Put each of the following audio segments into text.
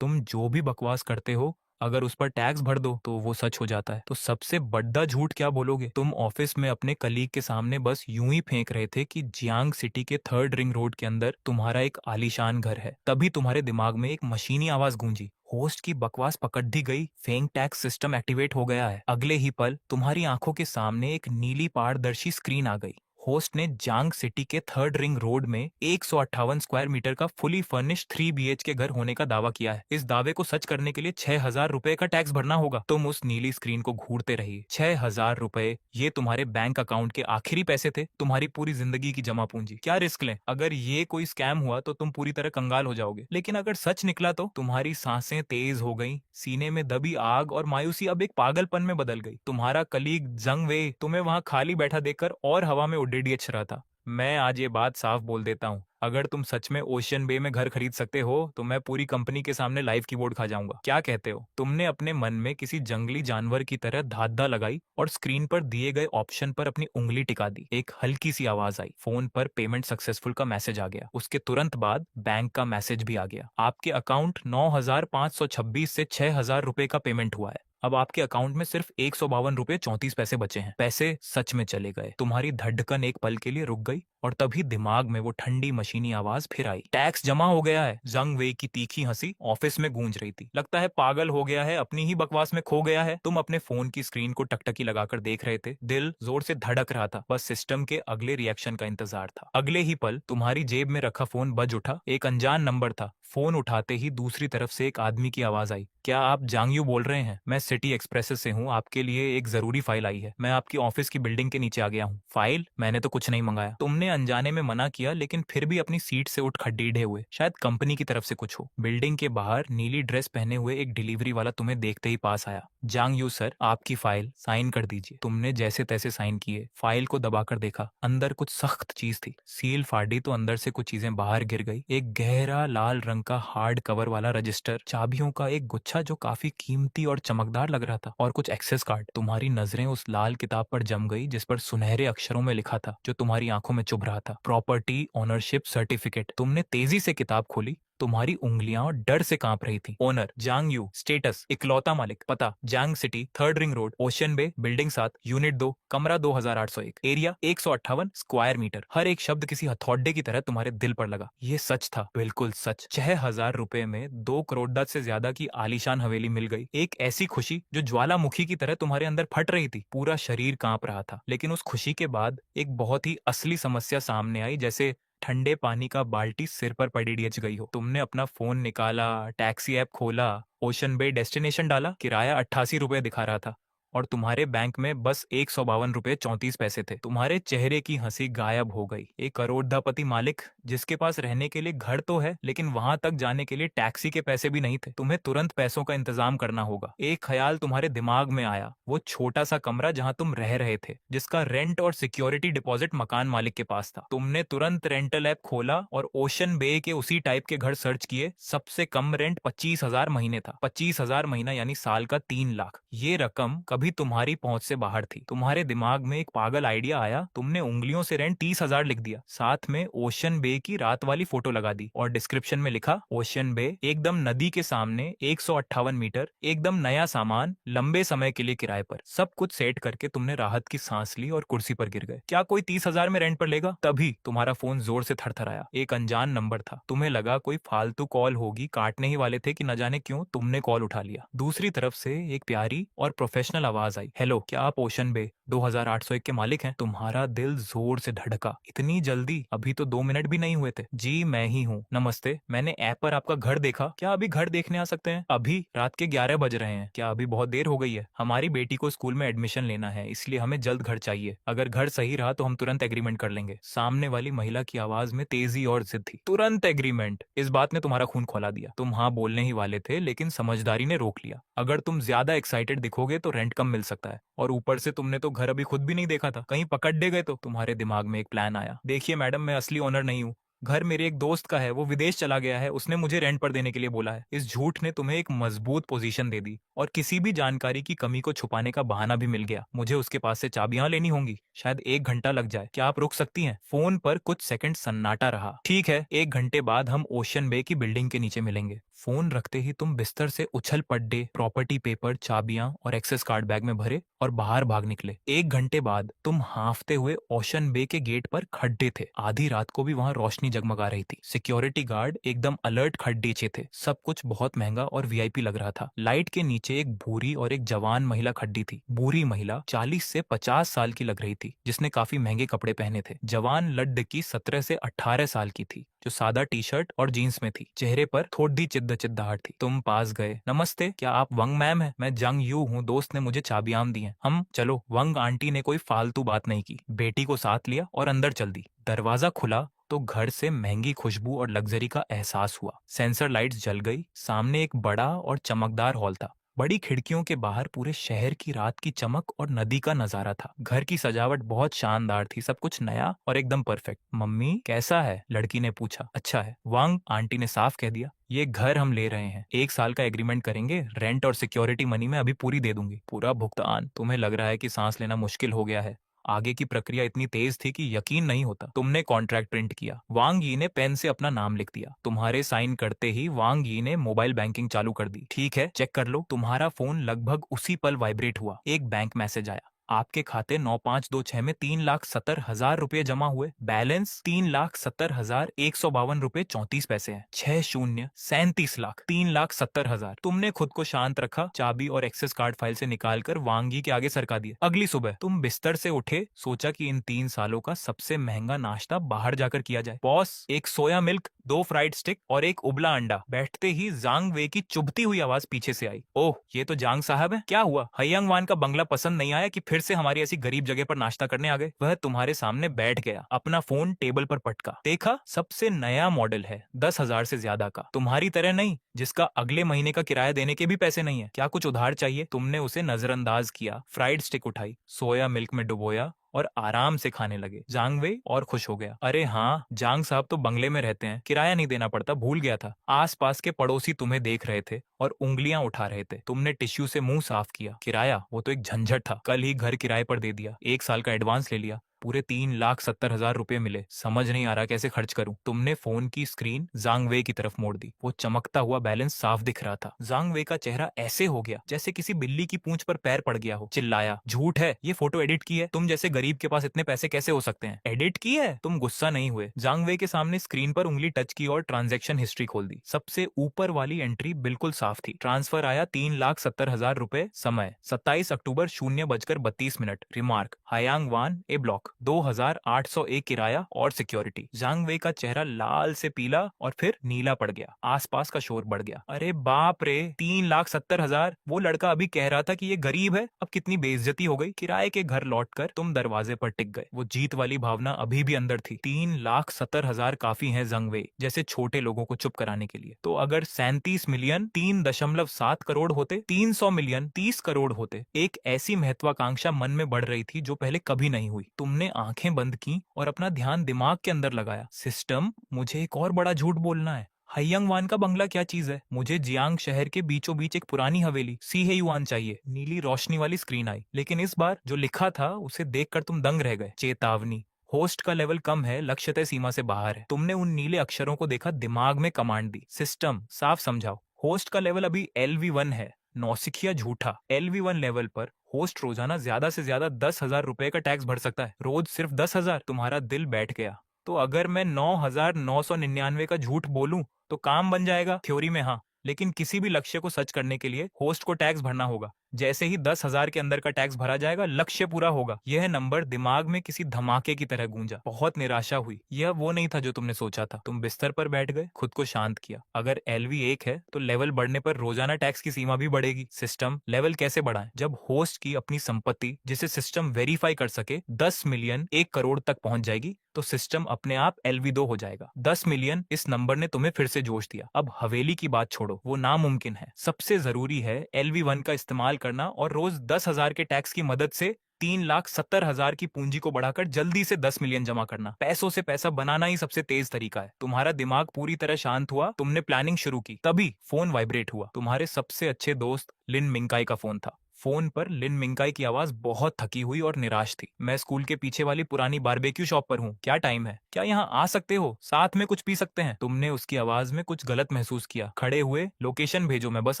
तुम जो भी बकवास करते हो, अगर उस पर टैक्स भर दो तो वो सच हो जाता है। तो सबसे बड़ा झूठ क्या बोलोगे? तुम ऑफिस में अपने कलीग के सामने बस यूं ही फेंक रहे थे कि जियांग सिटी के थर्ड रिंग रोड के अंदर तुम्हारा एक आलीशान घर है। तभी तुम्हारे दिमाग में एक मशीनी आवाज गूंजी, होस्ट की बकवास पकड़ दी गई, फेंग टैक्स सिस्टम एक्टिवेट हो गया है। अगले ही पल तुम्हारी आंखों के सामने एक नीली पारदर्शी स्क्रीन आ गई। होस्ट ने जांग सिटी के थर्ड रिंग रोड में 158 स्क्वायर मीटर का फुली फर्निश्ड 3 BHK घर होने का दावा किया है। इस दावे को सच करने के लिए 6,000 रुपए का टैक्स भरना होगा। तुम उस नीली स्क्रीन को घूरते रही। 6,000 रुपए, ये तुम्हारे बैंक अकाउंट के आखिरी पैसे थे, तुम्हारी पूरी जिंदगी की जमा पूंजी। क्या रिस्क लें? अगर ये कोई स्कैम हुआ तो तुम पूरी तरह कंगाल हो जाओगे, लेकिन अगर सच निकला तो तुम्हारी सांसें तेज हो गई, सीने में दबी आग और मायूसी अब एक पागलपन में बदल गई। तुम्हारा कलीग जंग वे तुम्हें वहां खाली बैठा देखकर और हवा में उड़ेडियच रहा था। मैं आज ये बात साफ बोल देता हूँ, अगर तुम सच में ओशियन बे में घर खरीद सकते हो तो मैं पूरी कंपनी के सामने लाइव कीबोर्ड खा जाऊंगा। क्या कहते हो? तुमने अपने मन में किसी जंगली जानवर की तरह धांधा लगाई और स्क्रीन पर दिए गए ऑप्शन पर अपनी उंगली टिका दी। एक हल्की सी आवाज आई, फोन पर पेमेंट सक्सेसफुल का मैसेज आ गया। उसके तुरंत बाद बैंक का मैसेज भी आ गया। आपके अकाउंट 9,526 से 6,000 रुपए का पेमेंट हुआ है। अब आपके अकाउंट में सिर्फ 152 रुपए 34 पैसे बचे हैं। पैसे सच में चले गए। तुम्हारी धड़कन एक पल के लिए रुक गई और तभी दिमाग में वो ठंडी मशीनी आवाज फिर आई, टैक्स जमा हो गया है। जंग वे की तीखी हंसी ऑफिस में गूंज रही थी। लगता है पागल हो गया है, अपनी ही बकवास में खो गया है। तुम अपने फोन की स्क्रीन को टकटकी लगाकर देख रहे थे, दिल जोर से धड़क रहा था, बस सिस्टम के अगले रिएक्शन का इंतजार था। अगले ही पल तुम्हारी जेब में रखा फोन बज उठा। एक अनजान नंबर था। फोन उठाते ही दूसरी तरफ से एक आदमी की आवाज आई, क्या आप जांगयू बोल रहे हैं? मैं सिटी एक्सप्रेस से हूँ, आपके लिए एक जरूरी फाइल आई है। मैं आपकी ऑफिस की बिल्डिंग के नीचे आ गया हूँ। फाइल? मैंने तो कुछ नहीं मंगाया। तुमने अनजाने में मना किया, लेकिन फिर भी अपनी सीट से उठ खड़ीडे हुए। शायद कंपनी की तरफ से कुछ हो। बिल्डिंग के बाहर नीली ड्रेस पहने हुए एक डिलीवरी वाला तुम्हें देखते ही पास आया। जांगयू सर, आपकी फाइल, साइन कर दीजिए। तुमने जैसे तैसे साइन किए। फाइल को दबाकर देखा, अंदर कुछ सख्त चीज थी। सील फाड़ी तो अंदर से कुछ चीजें बाहर गिर गई। एक गहरा लाल रंग का हार्ड कवर वाला रजिस्टर, चाबियों का एक गुच्छा जो काफी कीमती और चमकदार लग रहा था, और कुछ एक्सेस कार्ड। तुम्हारी नजरें उस लाल किताब पर जम गई जिस पर सुनहरे अक्षरों में लिखा था, जो तुम्हारी आंखों में चुभ रहा था, प्रॉपर्टी ओनरशिप सर्टिफिकेट। तुमने तेजी से किताब खोली। तुम्हारी उंगलियां डर से कांप रही थी। ओनर जांग यू, स्टेटस इकलौता मालिक, पता Zhang city third ring road, ocean bay, building 7, unit 2, कमरा 2801, एरिया 158 स्क्वायर मीटर। हर एक शब्द किसी हथौड़े की तरह तुम्हारे दिल पर लगा। ये सच था, बिल्कुल सच। 6,000 रुपए में 2 करोड़ से ज्यादा की आलीशान हवेली मिल गई। एक ऐसी खुशी जो ज्वालामुखी की तरह तुम्हारे अंदर फट रही थी। पूरा शरीर कांप रहा था। लेकिन उस खुशी के बाद एक बहुत ही असली समस्या सामने आई, जैसे ठंडे पानी का बाल्टी सिर पर पड़ी डिच गई हो। तुमने अपना फोन निकाला, टैक्सी ऐप खोला, ओशन बे डेस्टिनेशन डाला, किराया 88 रुपए दिखा रहा था, और तुम्हारे बैंक में बस 152 रुपए 34 पैसे थे। तुम्हारे चेहरे की हंसी गायब हो गई। एक करोड़पति मालिक जिसके पास रहने के लिए घर तो है, लेकिन वहां तक जाने के लिए टैक्सी के पैसे भी नहीं थे। तुम्हें तुरंत पैसों का इंतजाम करना होगा। एक ख्याल तुम्हारे दिमाग में आया, वो छोटा सा कमरा जहां तुम रह रहे थे, जिसका रेंट और सिक्योरिटी डिपॉजिट मकान मालिक के पास था। तुमने तुरंत रेंटल ऐप खोला और ओशन बे के उसी टाइप के घर सर्च किए। सबसे कम रेंट 25,000 महीने था। 25,000 महीना यानी साल का 3 लाख। ये रकम कभी तुम्हारी पहुंच से बाहर थी। तुम्हारे दिमाग में एक पागल आइडिया आया। तुमने उंगलियों से रेंट 30,000 लिख दिया, साथ में ओशन बे की रात वाली फोटो लगा दी, और डिस्क्रिप्शन में लिखा, ओशन बे, एकदम नदी के सामने, 158 मीटर, एकदम नया सामान, लंबे समय के लिए किराए पर। सब कुछ सेट करके तुमने राहत की सांस ली और कुर्सी पर गिर गए। क्या कोई 30,000 में रेंट पर लेगा? तभी तुम्हारा फोन जोर से थरथराया। एक अनजान नंबर था। तुम्हें लगा कोई फालतू कॉल होगी, काटने ही वाले थे कि न जाने क्यों तुमने कॉल उठा लिया। दूसरी तरफ से एक प्यारी और प्रोफेशनल आवाज आई, हेलो, क्या आप ओशन बे 2801 के मालिक हैं? तुम्हारा दिल जोर से धड़का। इतनी जल्दी? अभी तो 2 मिनट भी नहीं हुए थे। जी मैं ही हूँ, नमस्ते, मैंने ऐप पर आपका घर देखा। क्या अभी घर देखने आ सकते हैं? अभी रात के 11 बज रहे हैं। क्या अभी बहुत देर हो गई है? हमारी बेटी को स्कूल में एडमिशन लेना है, इसलिए हमें जल्द घर चाहिए। अगर घर सही रहा तो हम तुरंत एग्रीमेंट कर लेंगे। सामने वाली महिला की आवाज में तेजी और जिद थी। तुरंत एग्रीमेंट? इस बात ने तुम्हारा खून खौला दिया। तुम हाँ बोलने ही वाले थे, लेकिन समझदारी ने रोक लिया। अगर तुम ज्यादा एक्साइटेड दिखोगे तो रेंट कम मिल सकता है, और ऊपर से तुमने तो घर अभी खुद भी नहीं देखा था, कहीं पकड़ दे गए तो। तुम्हारे दिमाग में एक प्लान आया। देखिए मैडम, मैं असली ओनर नहीं हूँ। घर मेरे एक दोस्त का है, वो विदेश चला गया है, उसने मुझे रेंट पर देने के लिए बोला है। इस झूठ ने तुम्हें एक मजबूत पोजीशन दे दी, और किसी भी जानकारी की कमी को छुपाने का बहाना भी मिल गया। मुझे उसके पास से चाबियां लेनी होंगी, शायद 1 घंटा लग जाए। क्या आप रुक सकती हैं? फोन पर कुछ सेकंड सन्नाटा रहा। ठीक है, 1 घंटे बाद हम ओशन बे की बिल्डिंग के नीचे मिलेंगे। फोन रखते ही तुम बिस्तर से उछल पड्डे, प्रॉपर्टी पेपर, चाबियां और एक्सेस कार्ड बैग में भरे और बाहर भाग निकले। 1 घंटे बाद तुम हांफते हुए ओशन बे के गेट पर खड़े थे। आधी रात को भी वहां रोशनी जगमगा रही थी। सिक्योरिटी गार्ड एकदम अलर्ट खड़ीचे थे। सब कुछ बहुत महंगा और वीआईपी लग रहा था। लाइट के नीचे एक बूढ़ी और एक जवान महिला खड़ी थी। बूढ़ी महिला 40 से 50 साल की लग रही थी, जिसने काफी महंगे कपड़े पहने थे। जवान लड़की 17 से 18 साल की थी, जो सादा टी शर्ट और जीन्स में थी। चेहरे पर थोड़ी चिद्दाहट थी। तुम पास गए। नमस्ते, क्या आप वंग मैम हैं? मैं जंग यू हूँ, दोस्त ने मुझे चाबियां दी हैं। हम चलो। वंग आंटी ने कोई फालतू बात नहीं की, बेटी को साथ लिया और अंदर चल दी। दरवाजा खुला तो घर से महंगी खुशबू और लग्जरी का एहसास हुआ। सेंसर लाइट्स जल गई। सामने एक बड़ा और चमकदार हॉल था। बड़ी खिड़कियों के बाहर पूरे शहर की रात की चमक और नदी का नजारा था। घर की सजावट बहुत शानदार थी, सब कुछ नया और एकदम परफेक्ट। मम्मी कैसा है? लड़की ने पूछा। अच्छा है, वांग आंटी ने साफ कह दिया। ये घर हम ले रहे हैं, 1 साल का एग्रीमेंट करेंगे। रेंट और सिक्योरिटी मनी मैं अभी पूरी दे दूंगी। पूरा भुगतान? तुम्हें लग रहा है कि सांस लेना मुश्किल हो गया है? आगे की प्रक्रिया इतनी तेज थी कि यकीन नहीं होता। तुमने कॉन्ट्रैक्ट प्रिंट किया। वांग यी ने पेन से अपना नाम लिख दिया। तुम्हारे साइन करते ही वांग यी ने मोबाइल बैंकिंग चालू कर दी। ठीक है, चेक कर लो। तुम्हारा फोन लगभग उसी पल वाइब्रेट हुआ। एक बैंक मैसेज आया। आपके खाते 9526 में 3,70,000 रुपए जमा हुए। बैलेंस 3,70,152 रुपए 34 पैसे है। 6 शून्य 37 लाख 3,70,000। तुमने खुद को शांत रखा। चाबी और एक्सेस कार्ड फाइल से निकालकर वांगी के आगे सरका दिया। अगली सुबह तुम बिस्तर से उठे। सोचा कि इन 3 सालों का सबसे महंगा नाश्ता बाहर जाकर किया जाए। बॉस, एक सोया मिल्क, 2 फ्राइड स्टिक और एक उबला अंडा। बैठते ही जांग वे की चुभती हुई आवाज पीछे से आई। ओह, ये तो जांग साहब है। क्या हुआ? हयंग वान का बंगला पसंद नहीं आया कि फिर से हमारी ऐसी गरीब जगह पर नाश्ता करने आ गए? वह तुम्हारे सामने बैठ गया, अपना फोन टेबल पर पटका। देखा, सबसे नया मॉडल है, 10,000 से ज्यादा का। तुम्हारी तरह नहीं, जिसका अगले महीने का किराया देने के भी पैसे नहीं है। क्या कुछ उधार चाहिए? तुमने उसे नजरअंदाज किया। फ्राइड स्टिक उठाई, सोया मिल्क में डुबोया और आराम से खाने लगे। जांग वे और खुश हो गया। अरे हाँ, जांग साहब तो बंगले में रहते हैं, किराया नहीं देना पड़ता, भूल गया था। आसपास के पड़ोसी तुम्हें देख रहे थे और उंगलियां उठा रहे थे। तुमने टिश्यू से मुंह साफ किया। किराया? वो तो एक झंझट था। कल ही घर किराए पर दे दिया, 1 साल का एडवांस ले लिया। पूरे 3,70,000 रुपए मिले। समझ नहीं आ रहा कैसे खर्च करूं। तुमने फोन की स्क्रीन जांग वे की तरफ मोड़ दी। वो चमकता हुआ बैलेंस साफ दिख रहा था। जांग वे का चेहरा ऐसे हो गया जैसे किसी बिल्ली की पूंछ पर पैर पड़ गया हो। चिल्लाया, झूठ है, ये फोटो एडिट की है। तुम जैसे गरीब के पास इतने पैसे कैसे हो सकते हैं? एडिट की है? तुम गुस्सा नहीं हुए। जांग वे के सामने स्क्रीन पर उंगली टच की और ट्रांजैक्शन हिस्ट्री खोल दी। सबसे ऊपर वाली एंट्री बिल्कुल साफ थी। ट्रांसफर आया 3,70,000 रुपए। समय 27 अक्टूबर 0:32। रिमार्क, हयांग वान, ए ब्लॉक, 2,801 किराया और सिक्योरिटी। जांग वे का चेहरा लाल से पीला और फिर नीला पड़ गया। आसपास का शोर बढ़ गया। अरे बाप रे, 3,70,000! वो लड़का अभी कह रहा था कि ये गरीब है, अब कितनी बेइज्जती हो गई। किराए के घर लौटकर तुम दरवाजे पर टिक गए। वो जीत वाली भावना अभी भी अंदर थी। 3,70,000 काफी है जंग वे जैसे छोटे लोगों को चुप कराने के लिए। तो अगर 37 मिलियन 3.7 करोड़ होते, 300 मिलियन 30 करोड़ होते। एक ऐसी महत्वाकांक्षा मन में बढ़ रही थी जो पहले कभी नहीं हुई। तुमने आंखें बंद की और अपना ध्यान दिमाग के अंदर लगाया। सिस्टम, मुझे एक और बड़ा झूठ बोलना है। हयंग वान का बंगला क्या चीज है? मुझे जियांग शहर के बीचों बीच एक पुरानी हवेली सी हे युआन चाहिए। नीली रोशनी वाली स्क्रीन आई, लेकिन इस बार जो लिखा था उसे देखकर तुम दंग रह गए। चेतावनी, होस्ट का लेवल कम है, लक्ष्य तय सीमा से बाहर है। तुमने उन नीले अक्षरों को देखा, दिमाग में कमांड दी। सिस्टम, साफ समझाओ। होस्ट का लेवल अभी LV1 है। नौसिखिया झूठा। LV1 लेवल पर होस्ट रोजाना ज्यादा से ज्यादा 10,000 रुपए का टैक्स भर सकता है। रोज सिर्फ 10,000। तुम्हारा दिल बैठ गया। तो अगर मैं 9,999 का झूठ बोलूं तो काम बन जाएगा? थ्योरी में हाँ, लेकिन किसी भी लक्ष्य को सच करने के लिए होस्ट को टैक्स भरना होगा। जैसे ही 10,000 के अंदर का टैक्स भरा जाएगा, लक्ष्य पूरा होगा। यह नंबर दिमाग में किसी धमाके की तरह गूंजा। बहुत निराशा हुई। यह वो नहीं था जो तुमने सोचा था। तुम बिस्तर पर बैठ गए, खुद को शांत किया। अगर LV1 है तो लेवल बढ़ने पर रोजाना टैक्स की सीमा भी बढ़ेगी। सिस्टम, लेवल कैसे बढ़ाएं? जब होस्ट की अपनी संपत्ति, जिसे सिस्टम वेरीफाई कर सके, 10 मिलियन 1 करोड़ तक पहुंच जाएगी तो सिस्टम अपने आप LV2 हो जाएगा। 10 मिलियन, इस नंबर ने तुम्हें फिर से जोश दिया। अब हवेली की बात छोड़ो, वो नामुमकिन है। सबसे जरूरी है LV1 का इस्तेमाल करना और रोज 10,000 के टैक्स की मदद से 3,70,000 की पूंजी को बढ़ाकर जल्दी से 10 मिलियन जमा करना। पैसों से पैसा बनाना ही सबसे तेज तरीका है। तुम्हारा दिमाग पूरी तरह शांत हुआ। तुमने प्लानिंग शुरू की। तभी फोन वाइब्रेट हुआ। तुम्हारे सबसे अच्छे दोस्त लिन मिंकाई का फोन था। फोन पर लिन मिंकाई की आवाज बहुत थकी हुई और निराश थी। मैं स्कूल के पीछे वाली पुरानी बारबेक्यू शॉप पर हूँ, क्या टाइम है? क्या यहाँ आ सकते हो? साथ में कुछ पी सकते हैं? तुमने उसकी आवाज में कुछ गलत महसूस किया। खड़े हुए, लोकेशन भेजो, मैं बस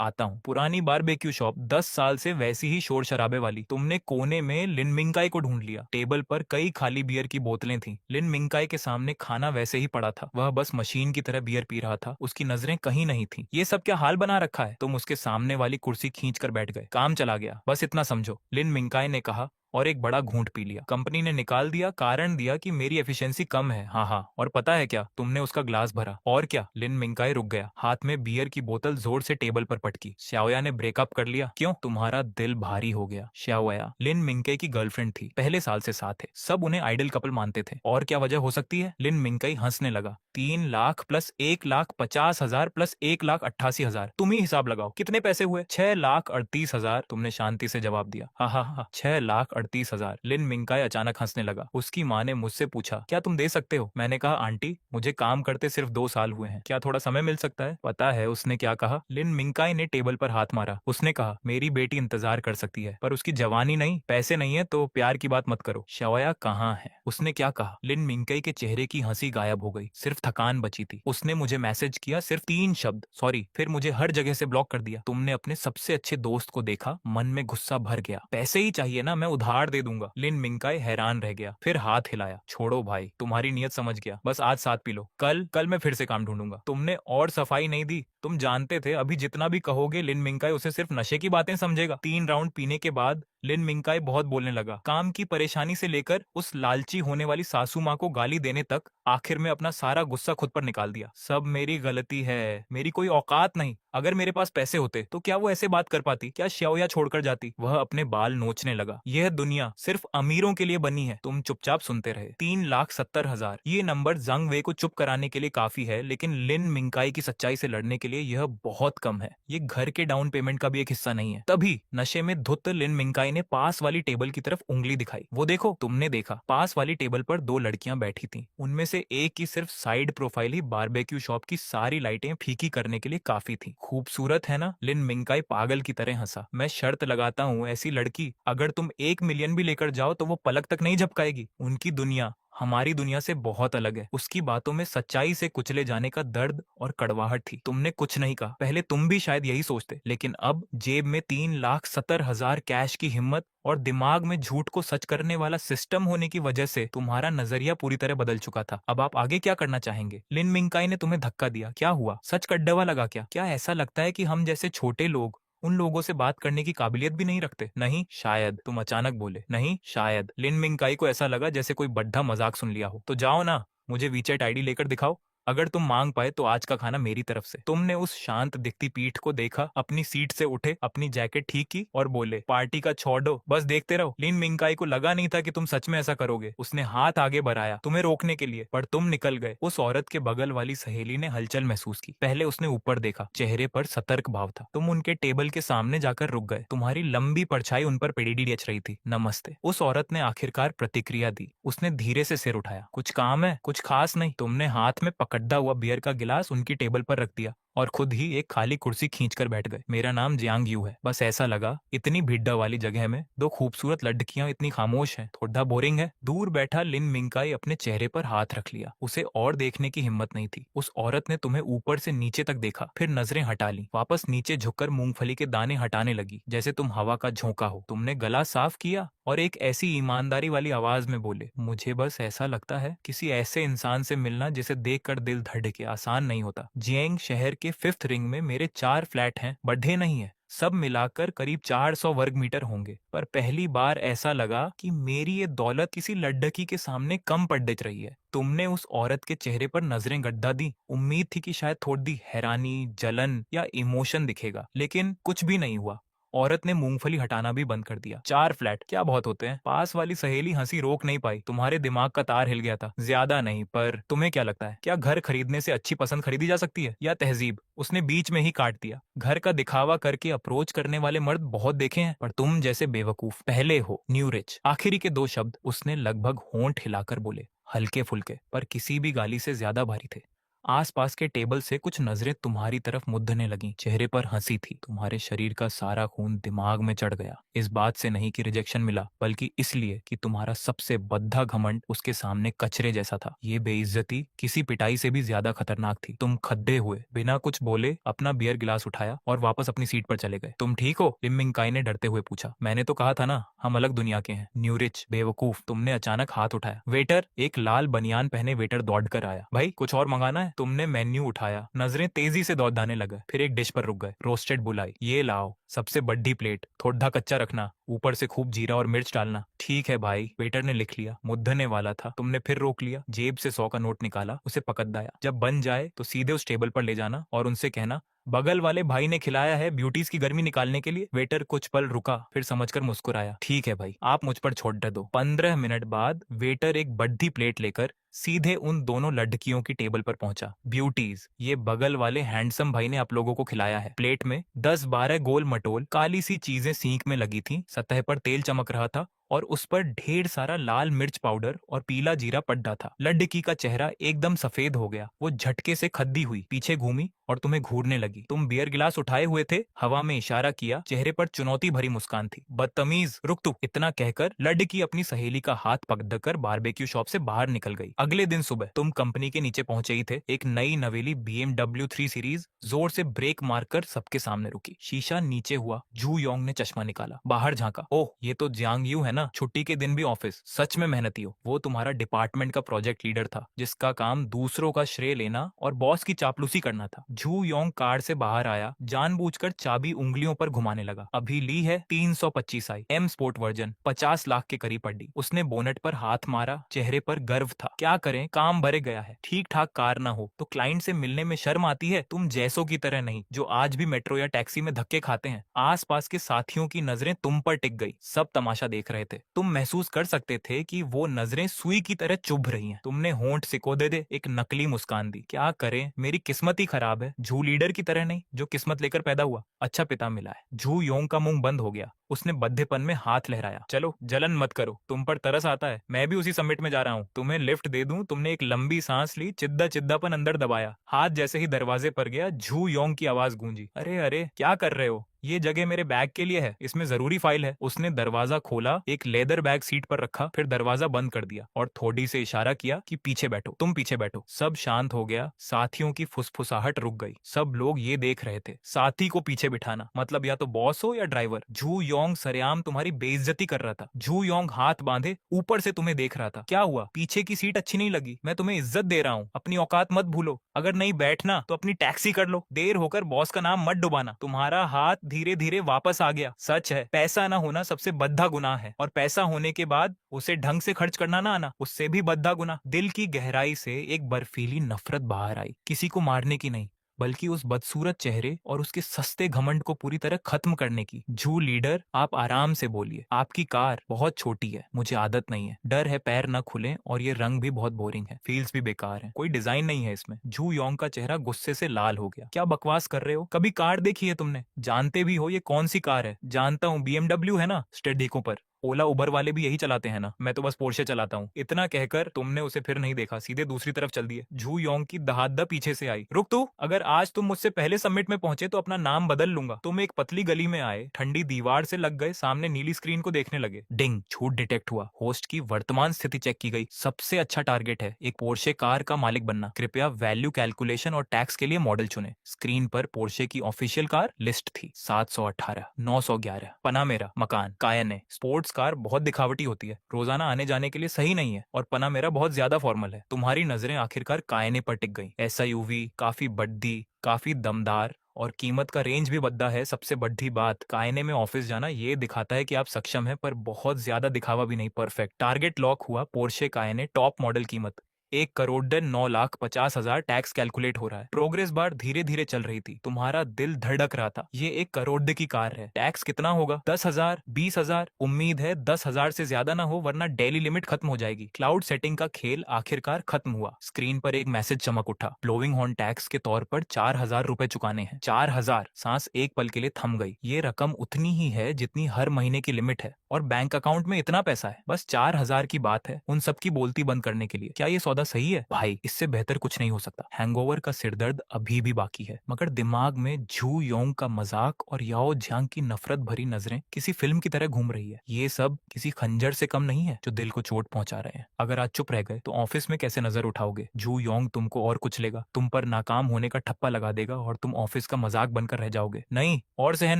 आता हूँ। पुरानी बारबेक्यू शॉप 10 साल से वैसी ही शोर शराबे वाली। तुमने कोने में लिन मिंकाई को ढूंढ लिया। टेबल पर कई खाली बियर की बोतलें थी। लिन मिंकाई के सामने खाना वैसे ही पड़ा था। वह बस मशीन की तरह बियर पी रहा था। उसकी नजरें कहीं नहीं थी। ये सब क्या हाल बना रखा है? तुम उसके सामने वाली कुर्सी खींच कर बैठ गए। काम चला गया, बस इतना समझो, लिन मिंकाई ने कहा और एक बड़ा घूंट पी लिया। कंपनी ने निकाल दिया, कारण दिया कि मेरी एफिशिएंसी कम है। हाँ हाँ, और पता है क्या, तुमने उसका ग्लास भरा। और क्या? लिन मिंकाई रुक गया। हाथ में बियर की बोतल जोर से टेबल पर पटकी। श्याओया ने ब्रेकअप कर लिया? क्यों? तुम्हारा दिल भारी हो गया। श्याओया लिन मिंकाई की गर्लफ्रेंड थी, पहले साल से साथ है। सब उन्हें आइडल कपल मानते थे। और क्या वजह हो सकती है? लिन मिंकाई हंसने लगा। 3 लाख प्लस 1,50,000 प्लस 1,88,000। तुम ही हिसाब लगाओ, कितने पैसे हुए? 6,38,000। तुमने शांति से जवाब दिया। हाँ हाँ हाँ, 6,38,000। लिन मिंकाई अचानक हंसने लगा। उसकी माँ ने मुझसे पूछा, क्या तुम दे सकते हो? मैंने कहा, आंटी, मुझे काम करते सिर्फ 2 साल हुए हैं, क्या थोड़ा समय मिल सकता है? पता है उसने क्या कहा? लिन मिंकाई ने टेबल पर हाथ मारा। उसने कहा, मेरी बेटी इंतजार कर सकती है, पर उसकी जवानी नहीं, पैसे नहीं है तो प्यार की बात मत करो। शवया कहाँ है? उसने क्या कहा? लिन मिंकाई के चेहरे की हंसी गायब हो गई, सिर्फ थकान बची थी। उसने मुझे मैसेज किया, सिर्फ 3 शब्द, सॉरी, फिर मुझे हर जगह से ब्लॉक कर दिया। तुमने अपने सबसे अच्छे दोस्त को देखा, मन में गुस्सा भर गया। पैसे ही चाहिए ना, मैं उधार दे दूंगा। लिन मिंकाई हैरान रह गया, फिर हाथ हिलाया। छोड़ो भाई, तुम्हारी नीयत समझ गया, बस आज साथ पी लो, कल कल मैं फिर से काम ढूंढूंगा। तुमने और सफाई नहीं दी। तुम जानते थे अभी जितना भी कहोगे लिन मिंकाई उसे सिर्फ नशे की बातें समझेगा। 3 राउंड पीने के बाद लिन मिंकाई बहुत बोलने लगा। काम की परेशानी से लेकर उस लालची होने वाली सासू माँ को गाली देने तक, आखिर में अपना सारा गुस्सा खुद पर निकाल दिया। सब मेरी गलती है, मेरी कोई औकात नहीं। अगर मेरे पास पैसे होते तो क्या वो ऐसे बात कर पाती? क्या श्याओया छोड़कर जाती? वह अपने बाल नोचने लगा। यह दुनिया सिर्फ अमीरों के लिए बनी है। तुम चुपचाप सुनते रहे। 3,70,000, ये नंबर जंग वे को चुप कराने के लिए काफी है, लेकिन लिन मिंकाई की सच्चाई से लड़ने के लिए यह बहुत कम है। ये घर के डाउन पेमेंट का भी एक हिस्सा नहीं है। तभी नशे में धुत लिन मिंकाई ने पास वाली टेबल की तरफ उंगली दिखाई। वो देखो। तुमने देखा, पास वाली टेबल पर 2 लड़कियां बैठी थीं। उनमें से एक की सिर्फ साइड प्रोफाइल ही बारबेक्यू शॉप की सारी लाइटें फीकी करने के लिए काफी थी। खूबसूरत है ना? लिन मिंकाई पागल की तरह हंसा। मैं शर्त लगाता हूँ, ऐसी लड़की अगर तुम 1 मिलियन भी लेकर जाओ तो वो पलक तक नहीं झपकाएगी। उनकी दुनिया हमारी दुनिया से बहुत अलग है। उसकी बातों में सच्चाई से कुचले जाने का दर्द और कड़वाहट थी। तुमने कुछ नहीं कहा। पहले तुम भी शायद यही सोचते, लेकिन अब जेब में 3,70,000 कैश की हिम्मत और दिमाग में झूठ को सच करने वाला सिस्टम होने की वजह से तुम्हारा नजरिया पूरी तरह बदल चुका था। अब आप आगे क्या करना चाहेंगे? लिन मिंकाई ने तुम्हें धक्का दिया, क्या हुआ? सच कड्डवा लगा क्या? क्या ऐसा लगता है कि हम जैसे छोटे लोग उन लोगों से बात करने की काबिलियत भी नहीं रखते? नहीं शायद। तुम अचानक बोले, नहीं शायद। लिन मिंकाई को ऐसा लगा जैसे कोई बड्ढा मजाक सुन लिया हो। तो जाओ ना, मुझे वीचेट आईडी लेकर दिखाओ। अगर तुम मांग पाए तो आज का खाना मेरी तरफ से। तुमने उस शांत दिखती पीठ को देखा, अपनी सीट से उठे, अपनी जैकेट ठीक की और बोले, पार्टी का छोड़ो, बस देखते रहो। लिन मिंकाई को लगा नहीं था कि तुम सच में ऐसा करोगे। उसने हाथ आगे बढ़ाया तुम्हें रोकने के लिए, पर तुम निकल गए। उस औरत के बगल वाली सहेली ने हलचल महसूस की। पहले उसने ऊपर देखा, चेहरे पर सतर्क भाव था। तुम उनके टेबल के सामने जाकर रुक गए। तुम्हारी लंबी परछाई उन पर पेडिडी रच रही थी। नमस्ते। उस औरत ने आखिरकार प्रतिक्रिया दी। उसने धीरे से सिर उठाया। कुछ काम है? कुछ खास नहीं। तुमने हाथ में पकड़ा हुआ बियर का गिलास उनकी टेबल पर रख दिया और खुद ही एक खाली कुर्सी खींचकर बैठ गए। मेरा नाम जियांग यू है। बस ऐसा लगा, इतनी भिड्डा वाली जगह में 2 खूबसूरत लड़कियां इतनी खामोश हैं, थोड़ा बोरिंग है। दूर बैठा लिन मिंकाई अपने चेहरे पर हाथ रख लिया। उसे और देखने की हिम्मत नहीं थी। उस औरत ने तुम्हें ऊपर से नीचे तक देखा, फिर नजरें हटा ली, वापस नीचे झुककर मूंगफली के दाने हटाने लगी, जैसे तुम हवा का झोंका हो। तुमने गला साफ किया और एक ऐसी ईमानदारी वाली आवाज में बोले, मुझे बस ऐसा लगता है किसी ऐसे इंसान से मिलना जिसे देखकर दिल धड़के आसान नहीं होता। जियांग शहर के 5th रिंग में मेरे 4 फ्लैट हैं, बढ़े नहीं है, सब मिलाकर करीब 400 वर्ग मीटर होंगे। पर पहली बार ऐसा लगा कि मेरी ये दौलत किसी लड्ढकी के सामने कम पड़ दिख रही है। तुमने उस औरत के चेहरे पर नजरें गड्ढा दी। उम्मीद थी कि शायद थोड़ी हैरानी, जलन या इमोशन दिखेगा, लेकिन कुछ भी नहीं हुआ। औरत ने मूंगफली हटाना भी बंद कर दिया। 4 फ्लैट क्या बहुत होते हैं? पास वाली सहेली हंसी रोक नहीं पाई। तुम्हारे दिमाग का तार हिल गया था। ज्यादा नहीं, पर तुम्हें क्या लगता है, क्या घर खरीदने से अच्छी पसंद खरीदी जा सकती है या तहजीब? उसने बीच में ही काट दिया। घर का दिखावा करके अप्रोच करने वाले मर्द बहुत देखे हैं, पर तुम जैसे बेवकूफ पहले हो। New rich. आखिरी के 2 शब्द उसने लगभग होंठ हिलाकर बोले, हल्के फुल्के पर किसी भी गाली से ज्यादा भारी थे। आसपास के टेबल से कुछ नजरें तुम्हारी तरफ मुद्दने लगीं। चेहरे पर हंसी थी। तुम्हारे शरीर का सारा खून दिमाग में चढ़ गया। इस बात से नहीं कि रिजेक्शन मिला, बल्कि इसलिए कि तुम्हारा सबसे बद्धा घमंड उसके सामने कचरे जैसा था। ये बेइज्जती किसी पिटाई से भी ज्यादा खतरनाक थी। तुम खद्दे हुए बिना कुछ बोले अपना बियर गिलास उठाया और वापस अपनी सीट पर चले गए। तुम ठीक हो? लिम मिंगकाई ने डरते हुए पूछा। मैंने तो कहा था ना, हम अलग दुनिया के हैं। न्यूरिच, बेवकूफ। तुमने अचानक हाथ उठाया। वेटर! एक लाल बनियान पहने वेटर दौड़ कर आया। भाई, कुछ और मंगाना है? तुमने मेन्यू उठाया। नजरें तेजी से दौड़ाने लगे, फिर एक डिश पर रुक गए। रोस्टेड बुलाई। ये लाओ, सबसे बड़ी प्लेट। थोड़ा कच्चा रखना, ऊपर से खूब जीरा और मिर्च डालना। ठीक है भाई। वेटर ने लिख लिया। मुद्दने वाला था। तुमने फिर रोक लिया। जेब से 100 का नोट निकाला, उसे पकड़ाया। जब बन जाए तो सीधे उस टेबल पर ले जाना और उनसे कहना, बगल वाले भाई ने खिलाया है ब्यूटीज की गर्मी निकालने के लिए। वेटर कुछ पल रुका, फिर समझकर मुस्कुराया। ठीक है भाई, आप मुझ पर छोड़ दो। 15 मिनट बाद वेटर एक बड़ी प्लेट लेकर सीधे उन दोनों लड़कियों की टेबल पर पहुंचा। ब्यूटीज, ये बगल वाले हैंडसम भाई ने आप लोगों को खिलाया है। प्लेट में 10-12 गोल मटोल काली सी चीजें सींक में लगी थी। सतह पर तेल चमक रहा था और उस पर ढेर सारा लाल मिर्च पाउडर और पीला जीरा पड्डा था। लड़की का चेहरा एकदम सफेद हो गया। वो झटके से खद्दी हुई, पीछे घूमी और तुम्हें घूरने लगी। तुम बियर गिलास उठाए हुए थे, हवा में इशारा किया, चेहरे पर चुनौती भरी मुस्कान थी। बदतमीज, रुक तू! इतना कहकर लड़की अपनी सहेली का हाथ पकड़कर बारबेक्यू शॉप से बाहर निकल गई। अगले दिन सुबह तुम कंपनी के नीचे पहुंचे ही थे। एक नई नवेली BMW 3 सीरीज जोर से ब्रेक मारकर सबके सामने रुकी। शीशा नीचे हुआ। जू योंग ने चश्मा निकाला, बाहर झांका। ओह, ये तो जियांग यू है ना, छुट्टी के दिन भी ऑफिस। सच में मेहनती हो। वो तुम्हारा डिपार्टमेंट का प्रोजेक्ट लीडर था, जिसका काम दूसरों का श्रेय लेना और बॉस की चापलूसी करना था। जू योंग कार से बाहर आया, जानबूझकर चाबी उंगलियों पर घुमाने लगा। अभी ली है 325 I am sport version, 50 lakh के करीब पड़ी। उसने बोनट पर हाथ मारा, चेहरे पर गर्व था। क्या करें, काम भरे गया है। ठीक ठाक कार ना हो तो क्लाइंट से मिलने में शर्म आती है। तुम जैसों की तरह नहीं, जो आज भी मेट्रो या टैक्सी में धक्के खाते हैं। आसपास के साथियों की नजरें तुम पर टिक गई। सब तमाशा देख रहे थे। तुम महसूस कर सकते थे कि वो नजरें सुई की तरह चुभ रही हैं। तुमने होंठ सिकोड़े दे एक नकली मुस्कान दी। क्या करें, मेरी किस्मत ही खराब है। झू लीडर की तरह नहीं, जो किस्मत लेकर पैदा हुआ। अच्छा पिता मिला है। झू योंग का मुंह बंद हो गया। उसने बद्धेपन में हाथ लहराया। चलो, जलन मत करो, तुम पर तरस आता है। मैं भी उसी समिट में जा रहा हूँ, तुम्हें लिफ्ट दे दूं? तुमने एक लंबी सांस ली, चिद्दापन अंदर दबाया। हाथ जैसे ही दरवाजे पर गया, झू योंग की आवाज गूंजी। अरे अरे, क्या कर रहे हो? ये जगह मेरे बैग के लिए है, इसमें जरूरी फाइल है। उसने दरवाजा खोला, एक लेदर बैग सीट पर रखा, फिर दरवाजा बंद कर दिया और थोड़ी से इशारा किया कि पीछे बैठो। तुम पीछे बैठो। सब शांत हो गया। साथियों की फुसफुसाहट रुक गई। सब लोग ये देख रहे थे। साथी को पीछे बिठाना मतलब या तो बॉस हो या ड्राइवर। झू योंग सरेआम तुम्हारी बेइज्जती कर रहा था। झू योंग हाथ बांधे ऊपर से तुम्हें देख रहा था। क्या हुआ? पीछे की सीट अच्छी नहीं लगी? मैं तुम्हें इज्जत दे रहा हूँ, अपनी औकात मत भूलो। अगर नहीं बैठना तो अपनी टैक्सी कर लो। देर होकर बॉस का नाम मत डुबाना। तुम्हारा हाथ धीरे धीरे वापस आ गया। सच है, पैसा ना होना सबसे बद्धा गुनाह है, और पैसा होने के बाद उसे ढंग से खर्च करना ना आना, उससे भी बद्धा गुनाह। दिल की गहराई से एक बर्फीली नफरत बाहर आई। किसी को मारने की नहीं, बल्कि उस बदसूरत चेहरे और उसके सस्ते घमंड को पूरी तरह खत्म करने की। झू लीडर, आप आराम से बोलिए। आपकी कार बहुत छोटी है, मुझे आदत नहीं है। डर है पैर न खुले, और ये रंग भी बहुत बोरिंग है। फील्स भी बेकार है, कोई डिजाइन नहीं है इसमें। झू योंग का चेहरा गुस्से से लाल हो गया। क्या बकवास कर रहे हो? कभी कार देखी है तुमने? जानते भी हो ये कौन सी कार है? जानता हूँ, BMW है ना, स्टेडिको पर। ओला उबर वाले भी यही चलाते हैं ना। मैं तो बस पोर्शे चलाता हूँ। इतना कहकर तुमने उसे फिर नहीं देखा, सीधे दूसरी तरफ चल दिए। झू योंग की दहाददा पीछे से आई। रुक तू! अगर आज तुम मुझसे पहले समिट में पहुंचे तो अपना नाम बदल लूंगा। तुम एक पतली गली में आए, ठंडी दीवार से लग गए, सामने नीली स्क्रीन को देखने लगे। डिंग! छूट डिटेक्ट हुआ। होस्ट की वर्तमान स्थिति चेक की गई। सबसे अच्छा टारगेट है एक पोर्शे कार का मालिक बनना। कृपया वैल्यू कैलकुलेशन और टैक्स के लिए मॉडल चुने। स्क्रीन पर पोर्शे की ऑफिशियल कार लिस्ट थी। 718, 911, पनामेरा, मकान, कायने। स्पोर्ट्स कार बहुत दिखावटी होती है, रोजाना आने जाने के लिए सही नहीं है, और पनामेरा बहुत ज्यादा फॉर्मल है। तुम्हारी नजरें आखिरकार कायने पर टिक गई। SUV, काफी बड्डी, काफी दमदार, और कीमत का रेंज भी बद्दा है। सबसे बड़ी बात, कायने में ऑफिस जाना ये दिखाता है कि आप सक्षम हैं, पर बहुत ज्यादा दिखावा भी नहीं। परफेक्ट। टारगेट लॉक हुआ। पोर्शे कायने, टॉप मॉडल, कीमत 1,09,50,000। टैक्स कैलकुलेट हो रहा है। प्रोग्रेस बार धीरे धीरे चल रही थी। तुम्हारा दिल धड़क रहा था। ये 1 करोड़ की कार है। टैक्स कितना होगा? 10,000, 20,000? उम्मीद है 10,000 से ज्यादा ना हो, वरना डेली लिमिट खत्म हो जाएगी। क्लाउड सेटिंग का खेल आखिरकार खत्म हुआ। स्क्रीन पर एक मैसेज चमक उठा। ब्लोइंग हॉर्न टैक्स के तौर पर 4,000 रुपए चुकाने हैं। 4,000! सांस एक पल के लिए थम गई। ये रकम उतनी ही है जितनी हर महीने की लिमिट है। और बैंक अकाउंट में इतना पैसा है, बस 4,000 की बात है उन सब की बोलती बंद करने के लिए। क्या ये सौदा सही है? भाई इससे बेहतर कुछ नहीं हो सकता। हैंगओवर का सिरदर्द अभी भी बाकी है, मगर दिमाग में झू योंग का मजाक और याओ जियांग की नफरत भरी नजरें किसी फिल्म की तरह घूम रही है। ये सब किसी खंजर से कम नहीं है जो दिल को चोट पहुंचा रहे हैं। अगर आज चुप रह गए तो ऑफिस में कैसे नजर उठाओगे? झू योंग तुमको और कुछ लेगा, तुम पर नाकाम होने का ठप्पा लगा देगा और तुम ऑफिस का मजाक बनकर रह जाओगे। नहीं, और सहन